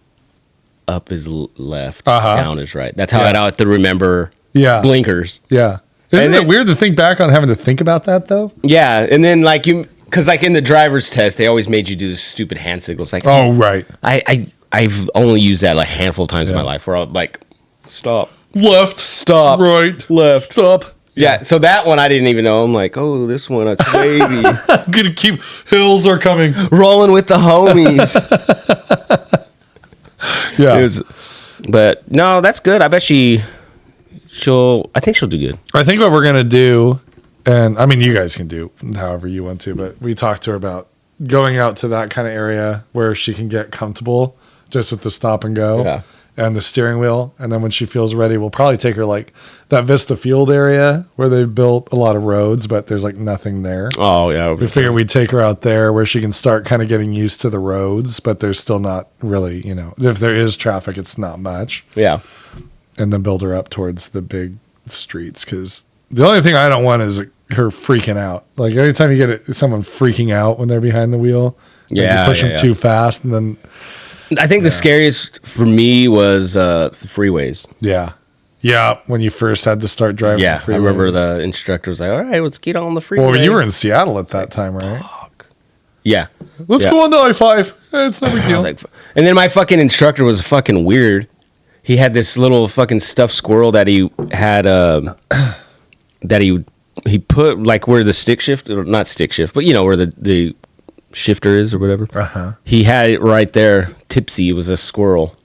up is left, Uh-huh. down is right. That's how Yeah. I'd have to remember Yeah, blinkers. yeah. Isn't And it then- weird to think back on having to think about that though? Yeah, and then like because like in the driver's test, they always made you do this stupid hand signals. Like, Oh, right. I've only used that like a handful of times in Yeah. my life where I'll like stop, Left, stop, right, left. stop. Yeah, so that one I didn't even know. I'm like, oh, this one, it's wavy. I'm gonna keep hills are coming. Rolling with the homies. Yeah, It was- but no, that's good. I bet I think she'll do good. I think what we're gonna do, and I mean, you guys can do however you want to, but we talked to her about going out to that kind of area where she can get comfortable just with the stop and go Yeah. and the steering wheel. And then when she feels ready, we'll probably take her like that Vista Field area where they've built a lot of roads, but there's like nothing there. Oh yeah, We figure we'd take her out there where she can start kind of getting used to the roads, but there's still not really, you know, if there is traffic, it's not much. yeah. And then build her up towards the big streets. Because the only thing I don't want is her freaking out. Like anytime you get someone freaking out when they're behind the wheel, like Yeah, you push yeah, them yeah. too fast, and then I think the scariest for me was the freeways. yeah, when you first had to start driving. Yeah, the freeway. I remember the instructor was like, "All right, let's get on the freeway." Well, you were in Seattle at that time, right? yeah. Let's Yeah. go on the I-5. It's no big I deal. was like, and then my fucking instructor was fucking weird. He had this little fucking stuffed squirrel that he had that he put like where the stick shift, or not stick shift, but you know where the shifter is or whatever. Uh-huh. He had it right there. Tipsy, it was a squirrel.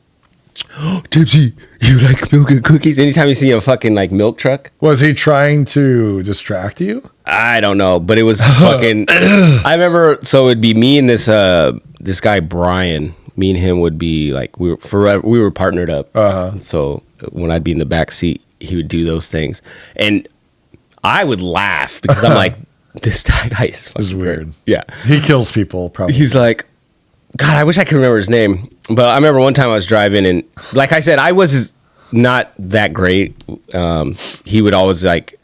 Tipsy, you like milk and cookies? Anytime you see a fucking like milk truck, Was he trying to distract you? I don't know, but it was fucking. I remember, so it'd be me and this guy Brian. Me and him would be like we were partnered up. So when I'd be in the back seat, he would do those things, and I would laugh because I'm like, this guy is fucking This is weird. Yeah, He kills people, probably. he's like, God, I wish I could remember his name. But I remember one time I was driving, and like I said, I was not that great. He would always like,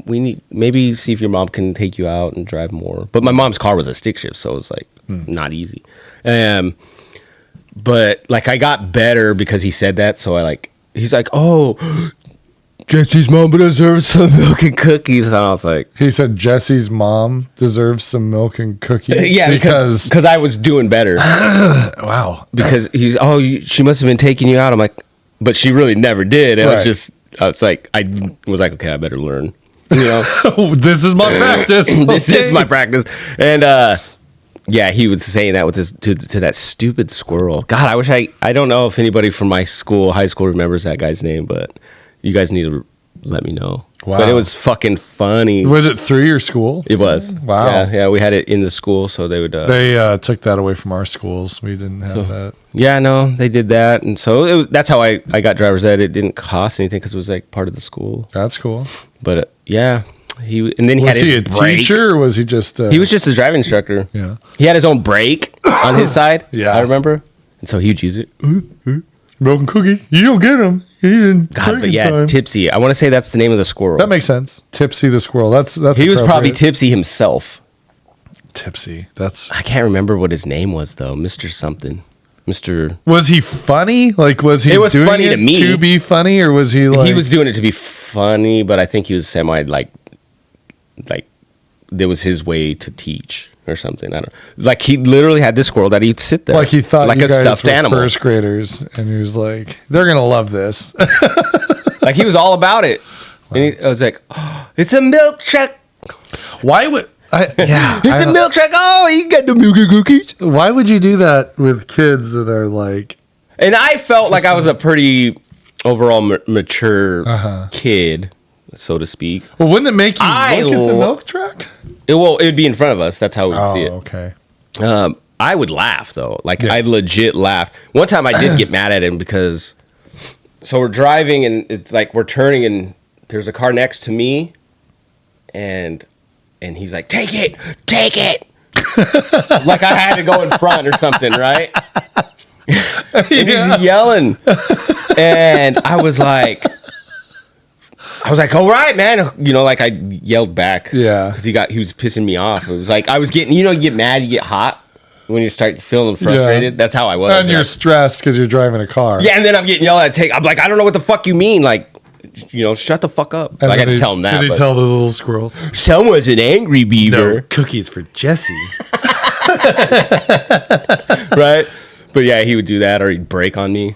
we need maybe see if your mom can take you out and drive more. But my mom's car was a stick shift, so it was like not easy. But like I got better because he said that. So he's like, oh, Jesse's mom deserves some milk and cookies. And I was like, He said Jesse's mom deserves some milk and cookies. yeah, because I was doing better. wow. Because she must have been taking you out. I'm like, but she really never did. And Right. I was like, okay, I better learn. You know, This is my practice. this Okay. is my practice. And yeah, he was saying that with this to that stupid squirrel. God, I wish I don't know if anybody from my school, high school, remembers that guy's name, but you guys need to let me know. Wow. But it was fucking funny. Was it through your school? It was. Wow. Yeah, we had it in the school, so they would. They took that away from our schools. We didn't have that. Yeah, no, they did that, and so that's how I got driver's ed. It didn't cost anything because it was like part of the school. That's cool. But yeah, And then he Was had he a his brake. teacher or was he just? He was just a driving instructor. Yeah. He had his own brake on his side. Yeah. I remember. And so he'd use it. broken cookies. You don't get them. God, but yeah, Tipsy. I want to say that's the name of the squirrel. That makes sense. Tipsy the squirrel. That's. He was probably appropriate. tipsy himself. Tipsy. That's. I can't remember what his name was though. Mr. something. Mr. Was he funny? Like, was he? It was doing funny it to me. to be funny, or was he like? He was doing it to be funny, but I think he was semi like there was his way to teach or something. I don't like. He literally had this squirrel that he'd sit there Like he thought like you a guys stuffed were animal. first graders, and he was like, "They're gonna love this." Like he was all about it. And I was like, oh, "It's a milk truck. Why would? Yeah, It's a milk truck. Oh, you got the milk cookies." Why would you do that with kids that are like? And I felt like I was a pretty overall mature kid, so to speak. Well, wouldn't it make you I look at the lo- milk truck? It'd be in front of us. That's how we would Oh, see it. okay. I would laugh though. Like Yeah. I legit laughed. One time I did get mad at him because so we're driving and it's like we're turning and there's a car next to me and he's like, take it. Like I had to go in front or something, right? And he's yelling. And I was like, all right, man. You know, like I yelled back. Yeah. Because he was pissing me off. It was like I was getting, you get mad, you get hot when you start feeling frustrated. Yeah. That's how I was. And you're stressed because you're driving a car. Yeah, and then I'm getting yelled at. I'm like, I don't know what the fuck you mean. Like, shut the fuck up. And I got then to tell him that. Did he but tell the little squirrel? someone's an angry beaver, cookies for Jesse. right? But yeah, he would do that, or he'd break on me.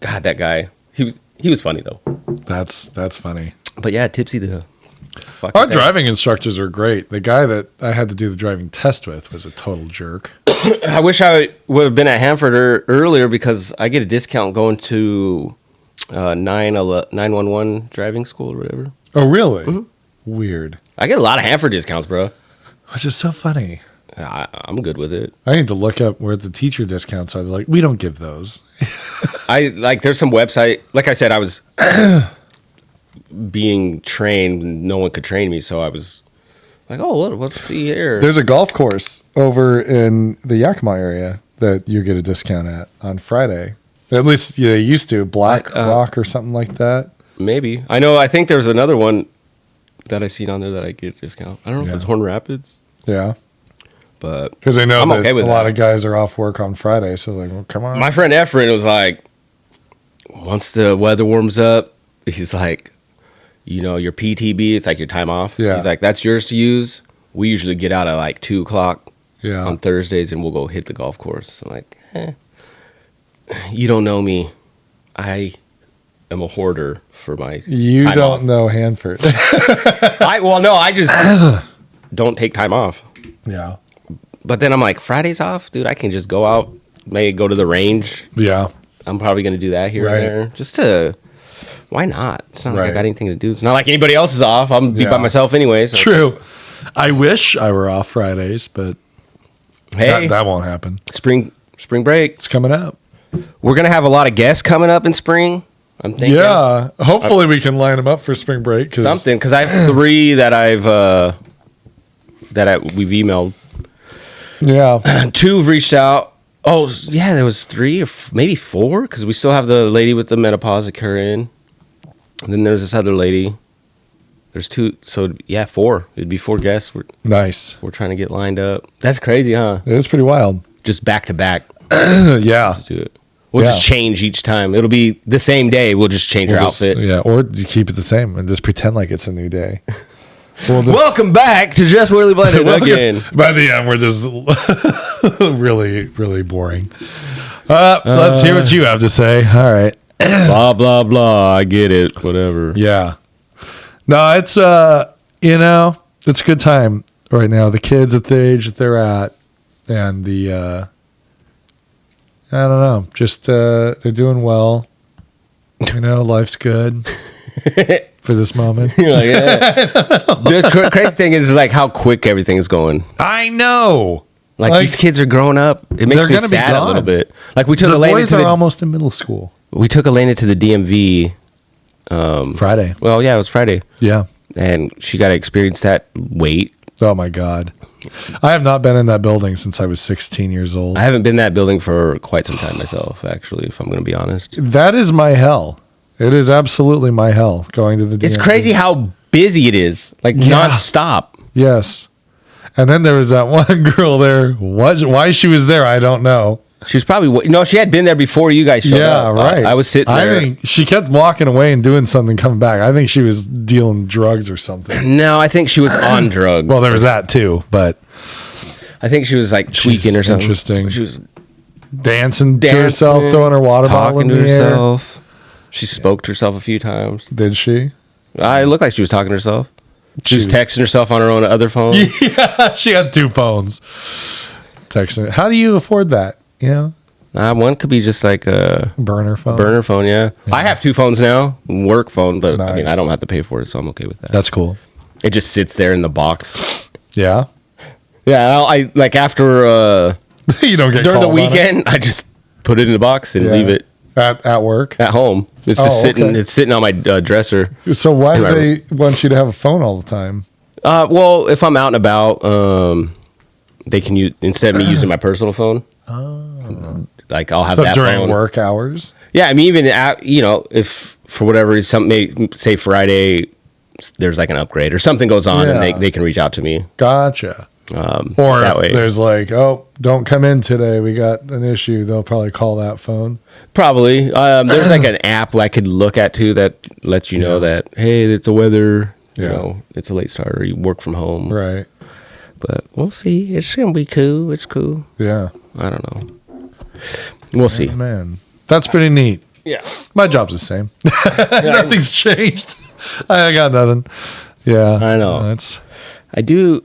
God, that guy. He was funny though. That's funny. But yeah, Tipsy the fuck. Our driving instructors are great. The guy that I had to do the driving test with was a total jerk. I wish I would have been at Hanford earlier because I get a discount going to 911 driving school or whatever. Oh, really? Mm-hmm. Weird. I get a lot of Hanford discounts, bro. Which is so funny. I'm good with it. I need to look up where the teacher discounts are. They're like, we don't give those. There's some website. Like I said, I was being trained. No one could train me, so I was like, oh, let's see here. There's a golf course over in the Yakima area that you get a discount at on Friday. At least they used to. Black Rock or something like that. Maybe. I think there's another one that I seen on there that I get a discount. I don't know if it's Horn Rapids. Yeah. But Because I know I'm that okay with a lot that. of guys are off work on Friday. So like, well, come on. My friend Efren was like, once the weather warms up, he's like, your PTB, it's like your time off. Yeah. He's like, that's yours to use. We usually get out at like 2:00 Yeah. on Thursdays and we'll go hit the golf course. I'm like, you don't know me. I am a hoarder for my You time don't off. know Hanford. I just don't take time off. Yeah. But then I'm like, Fridays off? Dude, I can just go out, maybe go to the range. Yeah. I'm probably going to do that here Right. and there. Just to, why not? It's not like I Right. got anything to do. It's not like anybody else is off. I'm be by Yeah. myself anyway. So True. I wish I were off Fridays, but Hey, that won't happen. spring break. It's coming up. We're going to have a lot of guests coming up in spring. I'm thinking. Yeah. Hopefully we can line them up for spring break. Something. Because I have 3 that we've emailed. Yeah. 2 have reached out. Oh, yeah, there was 3 or maybe 4 because we still have the lady with the menopause that her in. And then there's this other lady. There's 2. So, yeah, 4. It'd be 4 guests Nice. we're trying to get lined up. That's crazy, huh? It was pretty wild. Just back to back. Yeah. Do it. We'll Yeah. just change each time. It'll be the same day. We'll just change our outfit. Yeah. Or you keep it the same and just pretend like it's a new day. We'll just, Welcome back to Just Really Blended again. By the end, we're just really, really boring. Let's hear what you have to say. All right. Blah, blah, blah. I get it. Whatever. Yeah. No, it's it's a good time right now. The kids at the age that they're at, and the I don't know, just they're doing well. Life's good for this moment. Like, yeah. The crazy thing is like how quick everything is going. I know. Like these kids are growing up. It makes they're me gonna be sad a gone. little bit. Like we took The Elena boys to are the almost in middle school. we took Elena to the DMV. Friday. Well, yeah, it was Friday. Yeah. and she got to experience that weight. Oh my God. I have not been in that building since I was 16 years old. I haven't been in that building for quite some time myself, actually, if I'm going to be honest. That is my hell. It is absolutely my hell going to the DMV. It's crazy how busy it is, like nonstop. Yes. And then there was that one girl there. Why she was there, I don't know. She was probably she had been there before you guys showed up. Right. I was sitting there. I think she kept walking away and doing something, coming back. I think she was dealing drugs or something. No, I think she was on drugs. Well, there was that too, but I think she was like tweaking or something. Interesting. She was dancing to herself, throwing her water bottle in talking the to air. herself. She spoke to herself a few times. Did she? It looked like she was talking to herself. She was Jeez. texting herself on her own other phone. Yeah, she had 2 phones. Texting. How do you afford that? You know? One could be just like a Burner phone. burner phone, yeah. I have 2 phones now, work phone, but I mean, Nice. I don't have to pay for it, so I'm okay with that. That's cool. It just sits there in the box. Yeah. Yeah, I like after You don't get during the called on it? weekend, I just put it in the box and Yeah. leave it at work. at home. It's just sitting. okay. It's sitting on my dresser. So why do Am I- they want you to have a phone all the time? Well, if I'm out and about, they can use instead of me using my personal phone. Like I'll have So that during phone. work hours? Yeah, I mean, even if for whatever reason, say Friday, there's like an upgrade or something goes on, and Yeah. they can reach out to me. Gotcha. Or that if way. there's like, oh, don't come in today. We got an issue. They'll probably call that phone. Probably. There's like an app I could look at too that lets you know that hey, it's the weather. You Yeah. know, it's a late start or you work from home. Right. But we'll see. It's gonna be cool. It's cool. Yeah. I don't know. We'll see. Man, that's pretty neat. Yeah. My job's the same. Nothing's changed. I got nothing. Yeah. I know. That's I do.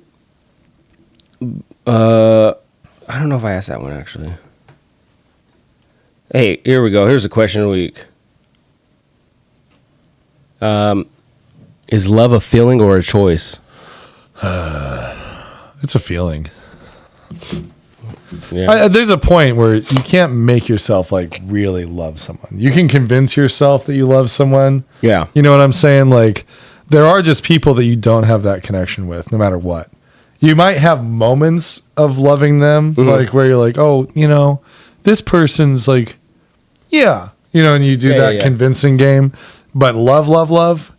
I don't know if I asked that one actually. Hey, here we go. Here's a question of the week. Is love a feeling or a choice? it's a feeling. Yeah. There's a point where you can't make yourself like really love someone. You can convince yourself that you love someone. Yeah. You know what I'm saying? Like there are just people that you don't have that connection with no matter what. You might have moments of loving them, like where you're like, oh, you know, this person's like, yeah, you know, and you do that yeah. convincing game. But love,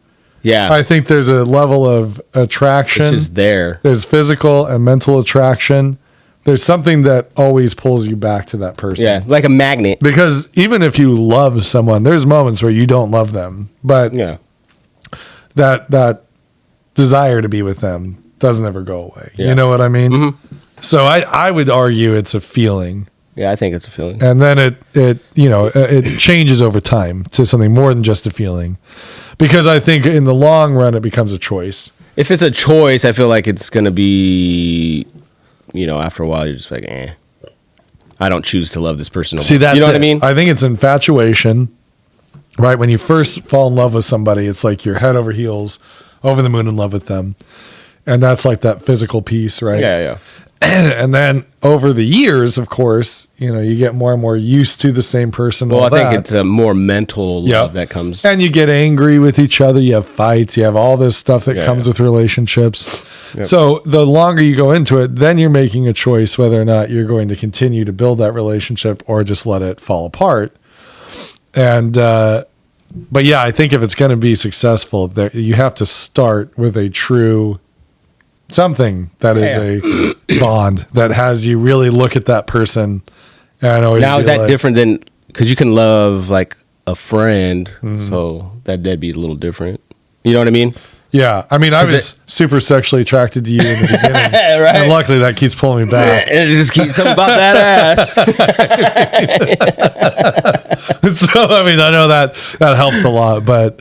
Yeah. I think there's a level of attraction. It's just there. There's physical and mental attraction. There's something that always pulls you back to that person. Yeah. Like a magnet. Because even if you love someone, there's moments where you don't love them, but Yeah. that desire to be with them doesn't ever go away. Yeah. You know what I mean? So I would argue it's a feeling, Yeah, I think it's a feeling. and then it changes over time to something more than just a feeling, because I think in the long run it becomes a choice. If it's a choice, I feel like it's going to be, after a while, you're just like, I don't choose to love this person. No See, more. that's You know what it. I mean? I think it's infatuation, right? When you first fall in love with somebody, it's like you're head over heels, over the moon in love with them. And that's like that physical piece, right? Yeah. And then over the years, of course, you get more and more used to the same person. Well, all I think that. it's a more mental Yep. love that comes. And you get angry with each other. You have fights. You have all this stuff that comes with relationships. Yep. So the longer you go into it, then you're making a choice whether or not you're going to continue to build that relationship or just let it fall apart. And, but yeah, I think if it's going to be successful, you have to start with a true something that is a bond that has you really look at that person. And always Now, is be that like, different than, because you can love like a friend, Mm-hmm. so that'd be a little different. You know what I mean? Yeah, I mean, I Is was super sexually attracted to you in the beginning, Right. and luckily that keeps pulling me back. And it just keeps something about that ass. So I mean, I know that helps a lot, but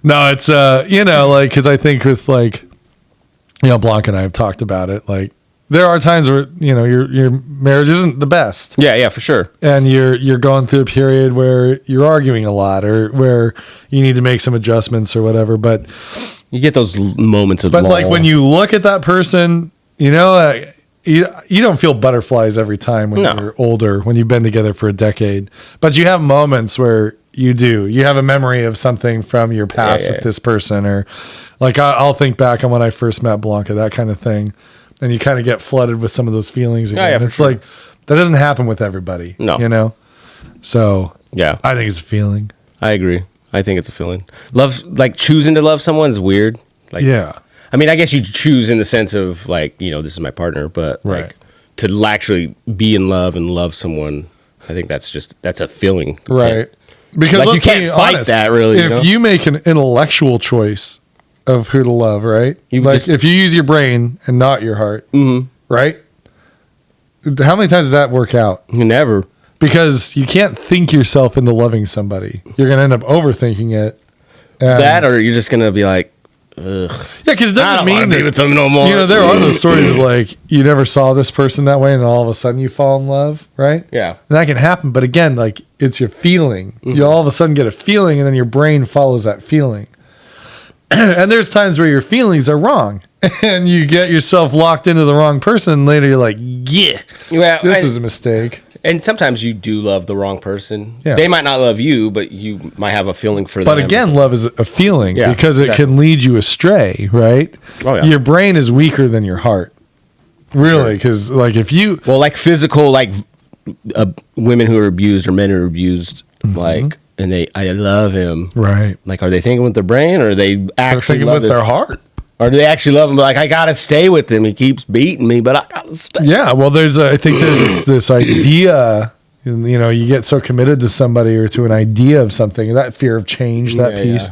no, it's because I think with Blanca and I have talked about it. Like there are times where your marriage isn't the best, Yeah, for sure. and you're going through a period where you're arguing a lot, or where you need to make some adjustments or whatever, but. You get those moments of But like lull. when you look at that person, you don't feel butterflies every time when No. you're older, when you've been together for a decade. But you have moments where You do. You have a memory of something from your past with this person, or like I'll think back on when I first met Blanca, that kind of thing, and you kind of get flooded with some of those feelings again. yeah, for it's sure. like that doesn't happen with everybody. No. You know. So Yeah. I think it's a feeling. I agree. I think it's a feeling. Love, like choosing to love someone is weird. Like, Yeah. I mean, I guess you choose in the sense of like, you know, this is my partner, but Right. like to actually be in love and love someone, I think that's a feeling. You Right. can't- Because Like, you let's can't be fight honest, that, really, you If know? you make an intellectual choice of who to love, right? Like just- if you use your brain and not your heart, right? How many times does that work out? You never. Because you can't think yourself into loving somebody. You're going to end up overthinking it. And- That, or you're just going to be like, ugh. yeah, because it I doesn't don't mean want to be that, with them no more. you know, there are those stories of like you never saw this person that way, and all of a sudden you fall in love, right? Yeah. And that can happen, but again, like it's your feeling. You all of a sudden get a feeling, and then your brain follows that feeling. And there's times where your feelings are wrong, and you get yourself locked into the wrong person. And later, you're like, yeah, Well, this is a mistake. And sometimes you do love the wrong person. Yeah. They might not love you, but you might have a feeling for them. But again, love is a feeling Yeah, because it exactly. can lead you astray, right? Oh, yeah. Your brain is weaker than your heart, really, because like if you well, like physical, like women who are abused or men who are abused, like, and I love him. right. Like, are they thinking with their brain, or are they They're actually thinking love with this- their heart. Or do they actually love him? Like, I gotta stay with him. He keeps beating me, but I gotta stay. Yeah, well, I think there's this idea, you know, you get so committed to somebody or to an idea of something, that fear of change, that Yeah, piece,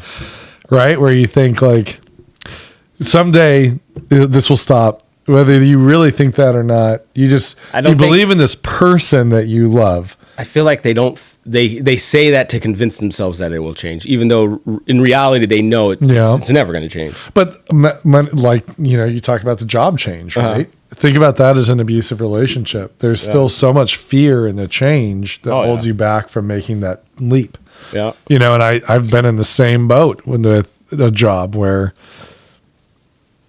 right? Where you think like someday this will stop, whether you really think that or not. You just I don't you believe in this person that you love. I feel like they don't. They say that to convince themselves that it will change, even though in reality they know Yeah. it's never going to change. But like, you know, you talk about the job change, right? Think about that as an abusive relationship. There's still so much fear in the change that holds you back from making that leap. Yeah. You know, and I've been in the same boat with a job where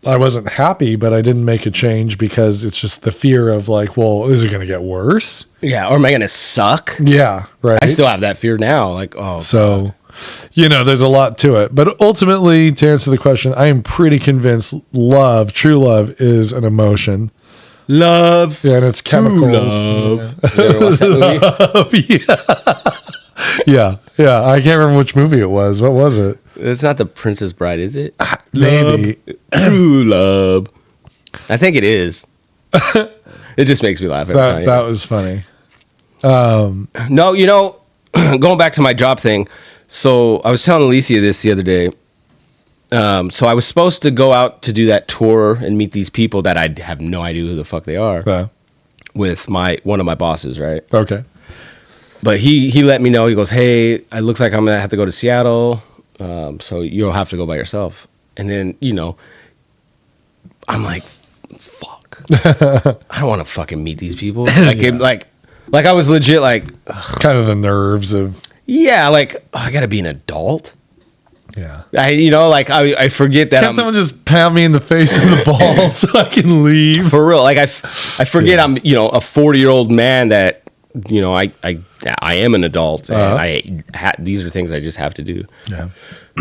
I wasn't happy, but I didn't make a change because it's just the fear of like, well, is it going to get worse? Yeah. Or am I going to suck? Yeah, right. I still have that fear now. Like, oh, So, you know, there's a lot to it. But ultimately, to answer the question, I am pretty convinced love, true love, is an emotion. love. Yeah, and it's chemicals. Love. You ever watch that movie? Yeah. I can't remember which movie it was. What was it? It's not The Princess Bride, is it? Maybe. True love. I think it is. It just makes me laugh every time. That was funny. No, you know, going back to my job thing. So I was telling Alicia this the other day. So I was supposed to go out to do that tour and meet these people that I have no idea who the fuck they are with one of my bosses, right? Okay. But he let me know. He goes, "Hey, it looks like I'm gonna have to go to Seattle, so you'll have to go by yourself." And then, you know, I'm like, "Fuck, I don't want to fucking meet these people." Like I was legit like, Kind of the nerves of, yeah, like I gotta be an adult. yeah. I forget that Can't someone just pound me in the face with the ball so I can leave? for real. Like I forget I'm a 40-year-old man that I am an adult and these are things I just have to do. Yeah.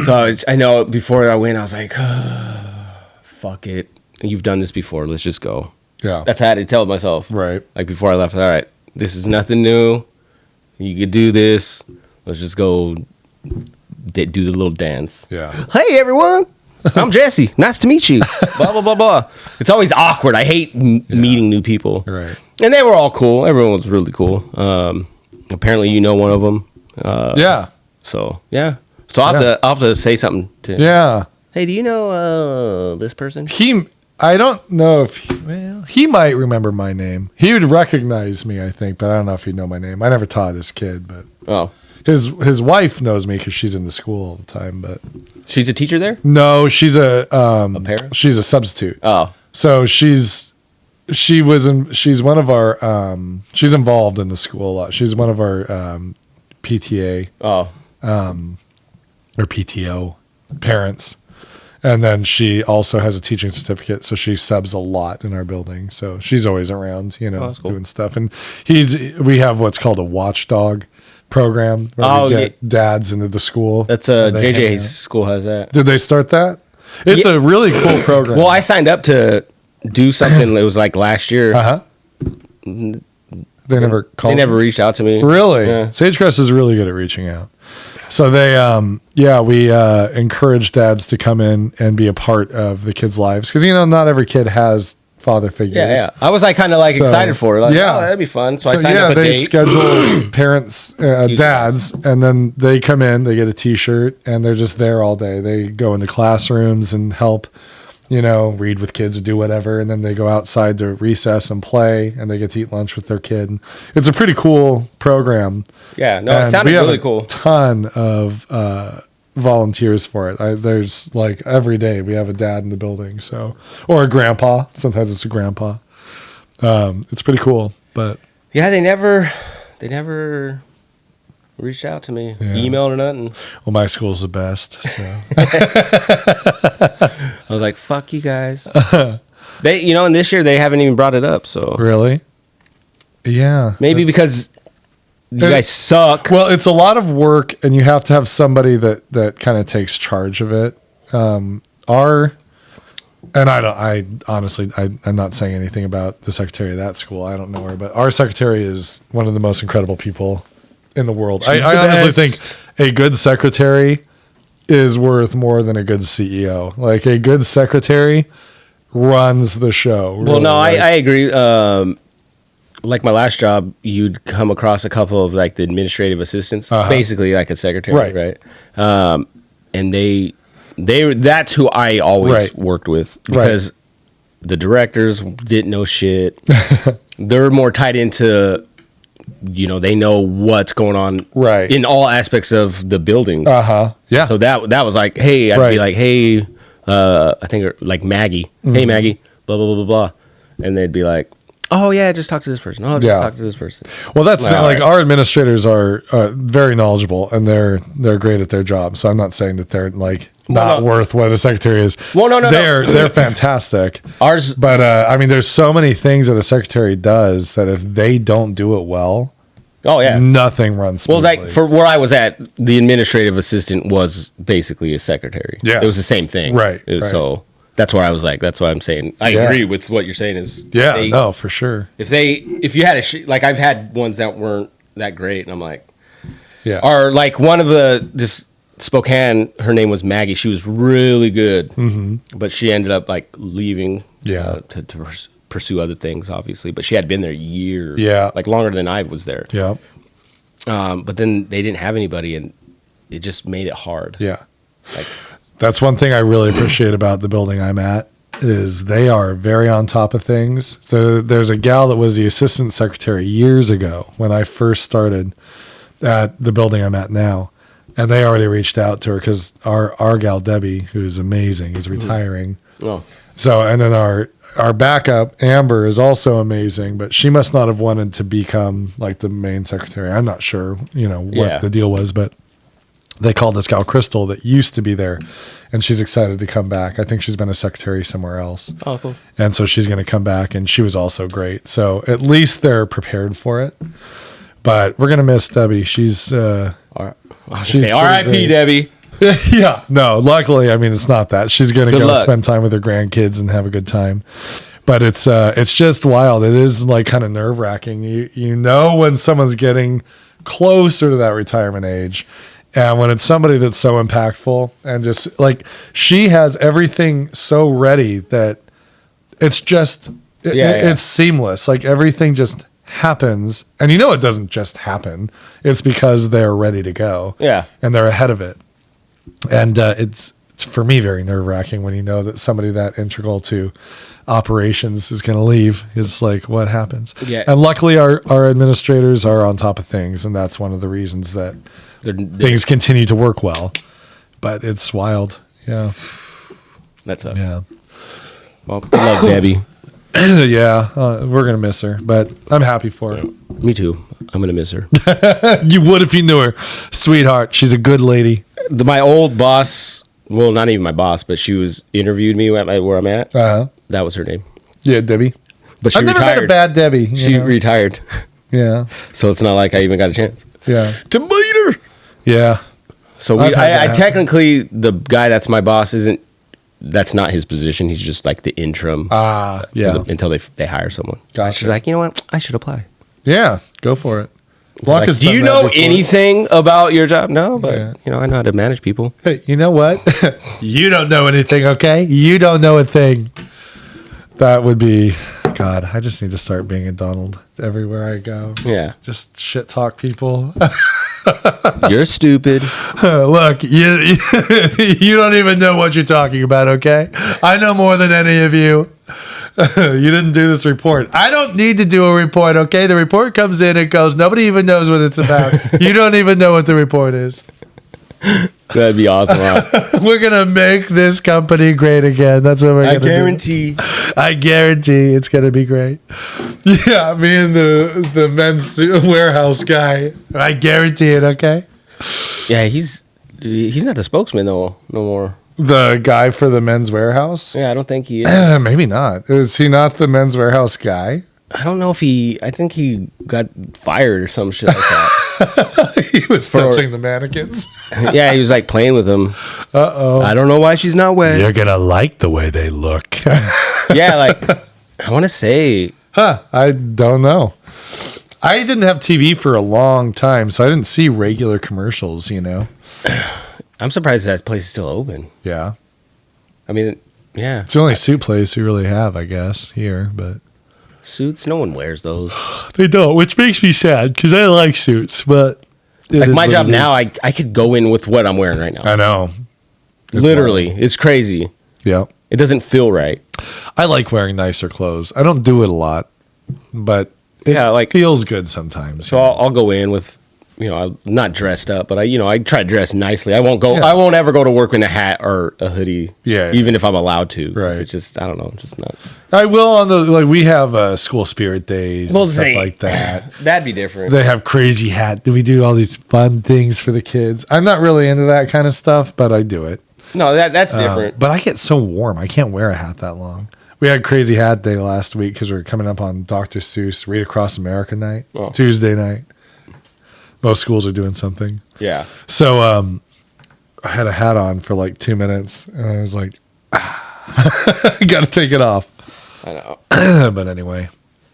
So I know before I went, I was like, fuck it. You've done this before. Let's just go. Yeah. That's how I had to tell myself. Right. Like before I left, all right, this is nothing new. You could do this. Let's just go do the little dance. Yeah. Hey, everyone. I'm Jesse. Nice to meet you. Blah, blah, blah, blah. It's always awkward. I hate meeting new people. Right. And they were all cool. Everyone was really cool. Apparently, you know one of them. Yeah. So, yeah. So I'll have to say something to him. Yeah. Hey, do you know this person? I don't know if he might remember my name. He would recognize me, I think, but I don't know if he'd know my name. I never taught his kid, but Oh. his wife knows me because she's in the school all the time. But She's a teacher there? no, she's a parent? she's a substitute. Oh. So she's one of our she's involved in the school a lot. She's one of our PTA Oh. or PTO parents. And then she also has a teaching certificate, so she subs a lot in our building. So she's always around, that's cool. doing stuff. And we have what's called a watchdog program where we get dads into the school. That's JJ's school has that. Did they start that? It's a really cool program. Well, I signed up to do something. It was like last year. They never called. They never reached out to me. Really? Yeah. Sagecrest is really good at reaching out. So they, we encourage dads to come in and be a part of the kids' lives because not every kid has father figures. Yeah. I was like kind of like excited for it. Like, oh, that'd be fun. So I signed up a they date. schedule parents, dads, and then they come in. They get a T-shirt and they're just there all day. They go into classrooms and help. Read with kids, do whatever, and then they go outside to recess and play, and they get to eat lunch with their kid. It's a pretty cool program. Yeah, no, it sounded really cool. Ton of volunteers for it. There's like every day we have a dad in the building, or a grandpa. Sometimes it's a grandpa. It's pretty cool, but yeah, they never reached out to me, emailed or nothing. Well, my school's the best. So. I was like, "Fuck you guys." They, and this year they haven't even brought it up. So really, yeah, maybe because you guys suck. Well, it's a lot of work, and you have to have somebody that kind of takes charge of it. I'm not saying anything about the secretary of that school. I don't know her, but our secretary is one of the most incredible people in the world. I honestly think a good secretary is worth more than a good CEO. Like a good secretary runs the show. Well, no, I agree. Like my last job, you'd come across a couple of like the administrative assistants, basically like a secretary, right? And they that's who I always worked with because the directors didn't know shit. They're more tied into, they know what's going on in all aspects of the building. Yeah. So that was like, hey, I'd be like, hey, I think like Maggie, hey Maggie, blah blah blah blah blah, and they'd be like, oh yeah, just talk to this person. Oh, just talk to this person. Well, that's our administrators are very knowledgeable and they're great at their job. So I'm not saying that they're like not worth what a secretary is. Well, no, they're fantastic. Ours, but there's so many things that a secretary does that if they don't do it well, nothing runs smoothly. Well, like for where I was at, the administrative assistant was basically a secretary. Yeah, it was the same thing. Right. So. That's where I was like, that's what I'm saying. I agree with what you're saying is. Yeah, no, for sure. If you had like I've had ones that weren't that great and I'm like, or like one of this Spokane, her name was Maggie. She was really good, but she ended up like leaving to pursue other things, obviously. But she had been there years, like longer than I was there. Yeah. But then they didn't have anybody and it just made it hard. Yeah. Like, that's one thing I really appreciate about the building I'm at is they are very on top of things. So there's a gal that was the assistant secretary years ago when I first started at the building I'm at now. And they already reached out to her because our gal Debbie, who's amazing, is retiring. Oh. So, and then our backup, Amber, is also amazing, but she must not have wanted to become like the main secretary. I'm not sure, what the deal was, but they called this gal Crystal that used to be there, and she's excited to come back. I think she's been a secretary somewhere else. Oh, cool. And so she's going to come back, and she was also great. So at least they're prepared for it. But we're going to miss Debbie. She's R.I.P. Debbie. Yeah. No, luckily, it's not that. She's going to go spend time with her grandkids and have a good time. But it's just wild. It is like kind of nerve-wracking. You know when someone's getting closer to that retirement age. And when it's somebody that's so impactful and just like she has everything so ready that it's just it's seamless. Like everything just happens, and it doesn't just happen. It's because they're ready to go. Yeah, and they're ahead of it. And it's for me very nerve wracking when you know that somebody that integral to operations is going to leave. It's like what happens. Yeah, and luckily our administrators are on top of things, and that's one of the reasons that. Things continue to work well, but it's wild. Yeah. That's up. Yeah. Well, good luck, Debbie. Yeah. We're going to miss her, but I'm happy for her. Me too. I'm going to miss her. You would if you knew her. Sweetheart. She's a good lady. My old boss, well, not even my boss, but she interviewed me where I'm at. That was her name. Yeah, Debbie. But she I've retired. never met a bad Debbie. She retired. Yeah. So it's not like I even got a chance Yeah. to beat her. Yeah. So I've had that I happen. technically, the guy that's my boss that's not his position. He's just like the interim Yeah. until they hire someone. Gotcha. She's like, you know what? I should apply. Yeah. Go for it. Like, Blanca's do done you that know before. anything about your job? No, but Yeah. I know how to manage people. Hey, you know what? You don't know anything, okay? You don't know a thing. That would be, God, I just need to start being a Donald everywhere I go. Yeah. Just shit talk people. You're stupid. Look, you don't even know what you're talking about, okay? I know more than any of you. You didn't do this report. I don't need to do a report, okay? The report comes in, it goes. Nobody even knows what it's about. You don't even know what the report is. That'd be awesome. Huh? We're going to make this company great again. That's what we're going to do. I guarantee it's going to be great. Yeah, me and the men's warehouse guy. I guarantee it, okay? Yeah, he's not the spokesman no more. The guy for the men's warehouse? Yeah, I don't think he is. Maybe not. Is he not the men's warehouse guy? I don't know if I think he got fired or some shit like that. He was touching the mannequins. Yeah, he was like playing with them. Uh-oh. I don't know why she's not wet. You're going to like the way they look. Yeah, like, I want to say. I don't know. I didn't have TV for a long time, so I didn't see regular commercials, I'm surprised that place is still open. Yeah. I mean, yeah. It's the only suit place we really have, I guess, here, but Suits, no one wears those. they don't, which makes me sad because I like suits, but Like my job now, I could go in with what I'm wearing right now. I know. Literally, it's crazy. Yeah. It doesn't feel right. I like wearing nicer clothes. I don't do it a lot, but it feels good sometimes. So I'll go in with, I'm not dressed up, but I try to dress nicely. I won't ever go to work in a hat or a hoodie. Yeah. Even if I'm allowed to. Right. It's just, I don't know, just not. I will on we have school spirit days and stuff like that. That'd be different. They have crazy hat. We do all these fun things for the kids. I'm not really into that kind of stuff, but I do it. No, that's different. But I get so warm. I can't wear a hat that long. We had crazy hat day last week because we were coming up on Dr. Seuss Read Across America night, Tuesday night. Most schools are doing something. Yeah. So I had a hat on for like 2 minutes, and I was like, got to take it off. I know. But anyway.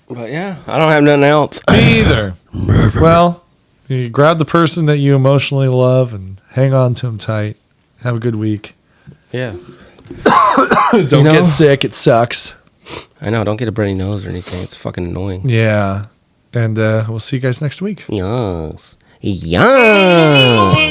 But yeah, I don't have nothing else. Me either. Well, you grab the person that you emotionally love and hang on to them tight. Have a good week. Yeah. Don't get sick. It sucks. I know. Don't get a runny nose or anything. It's fucking annoying. Yeah. And we'll see you guys next week. Yes. Yes.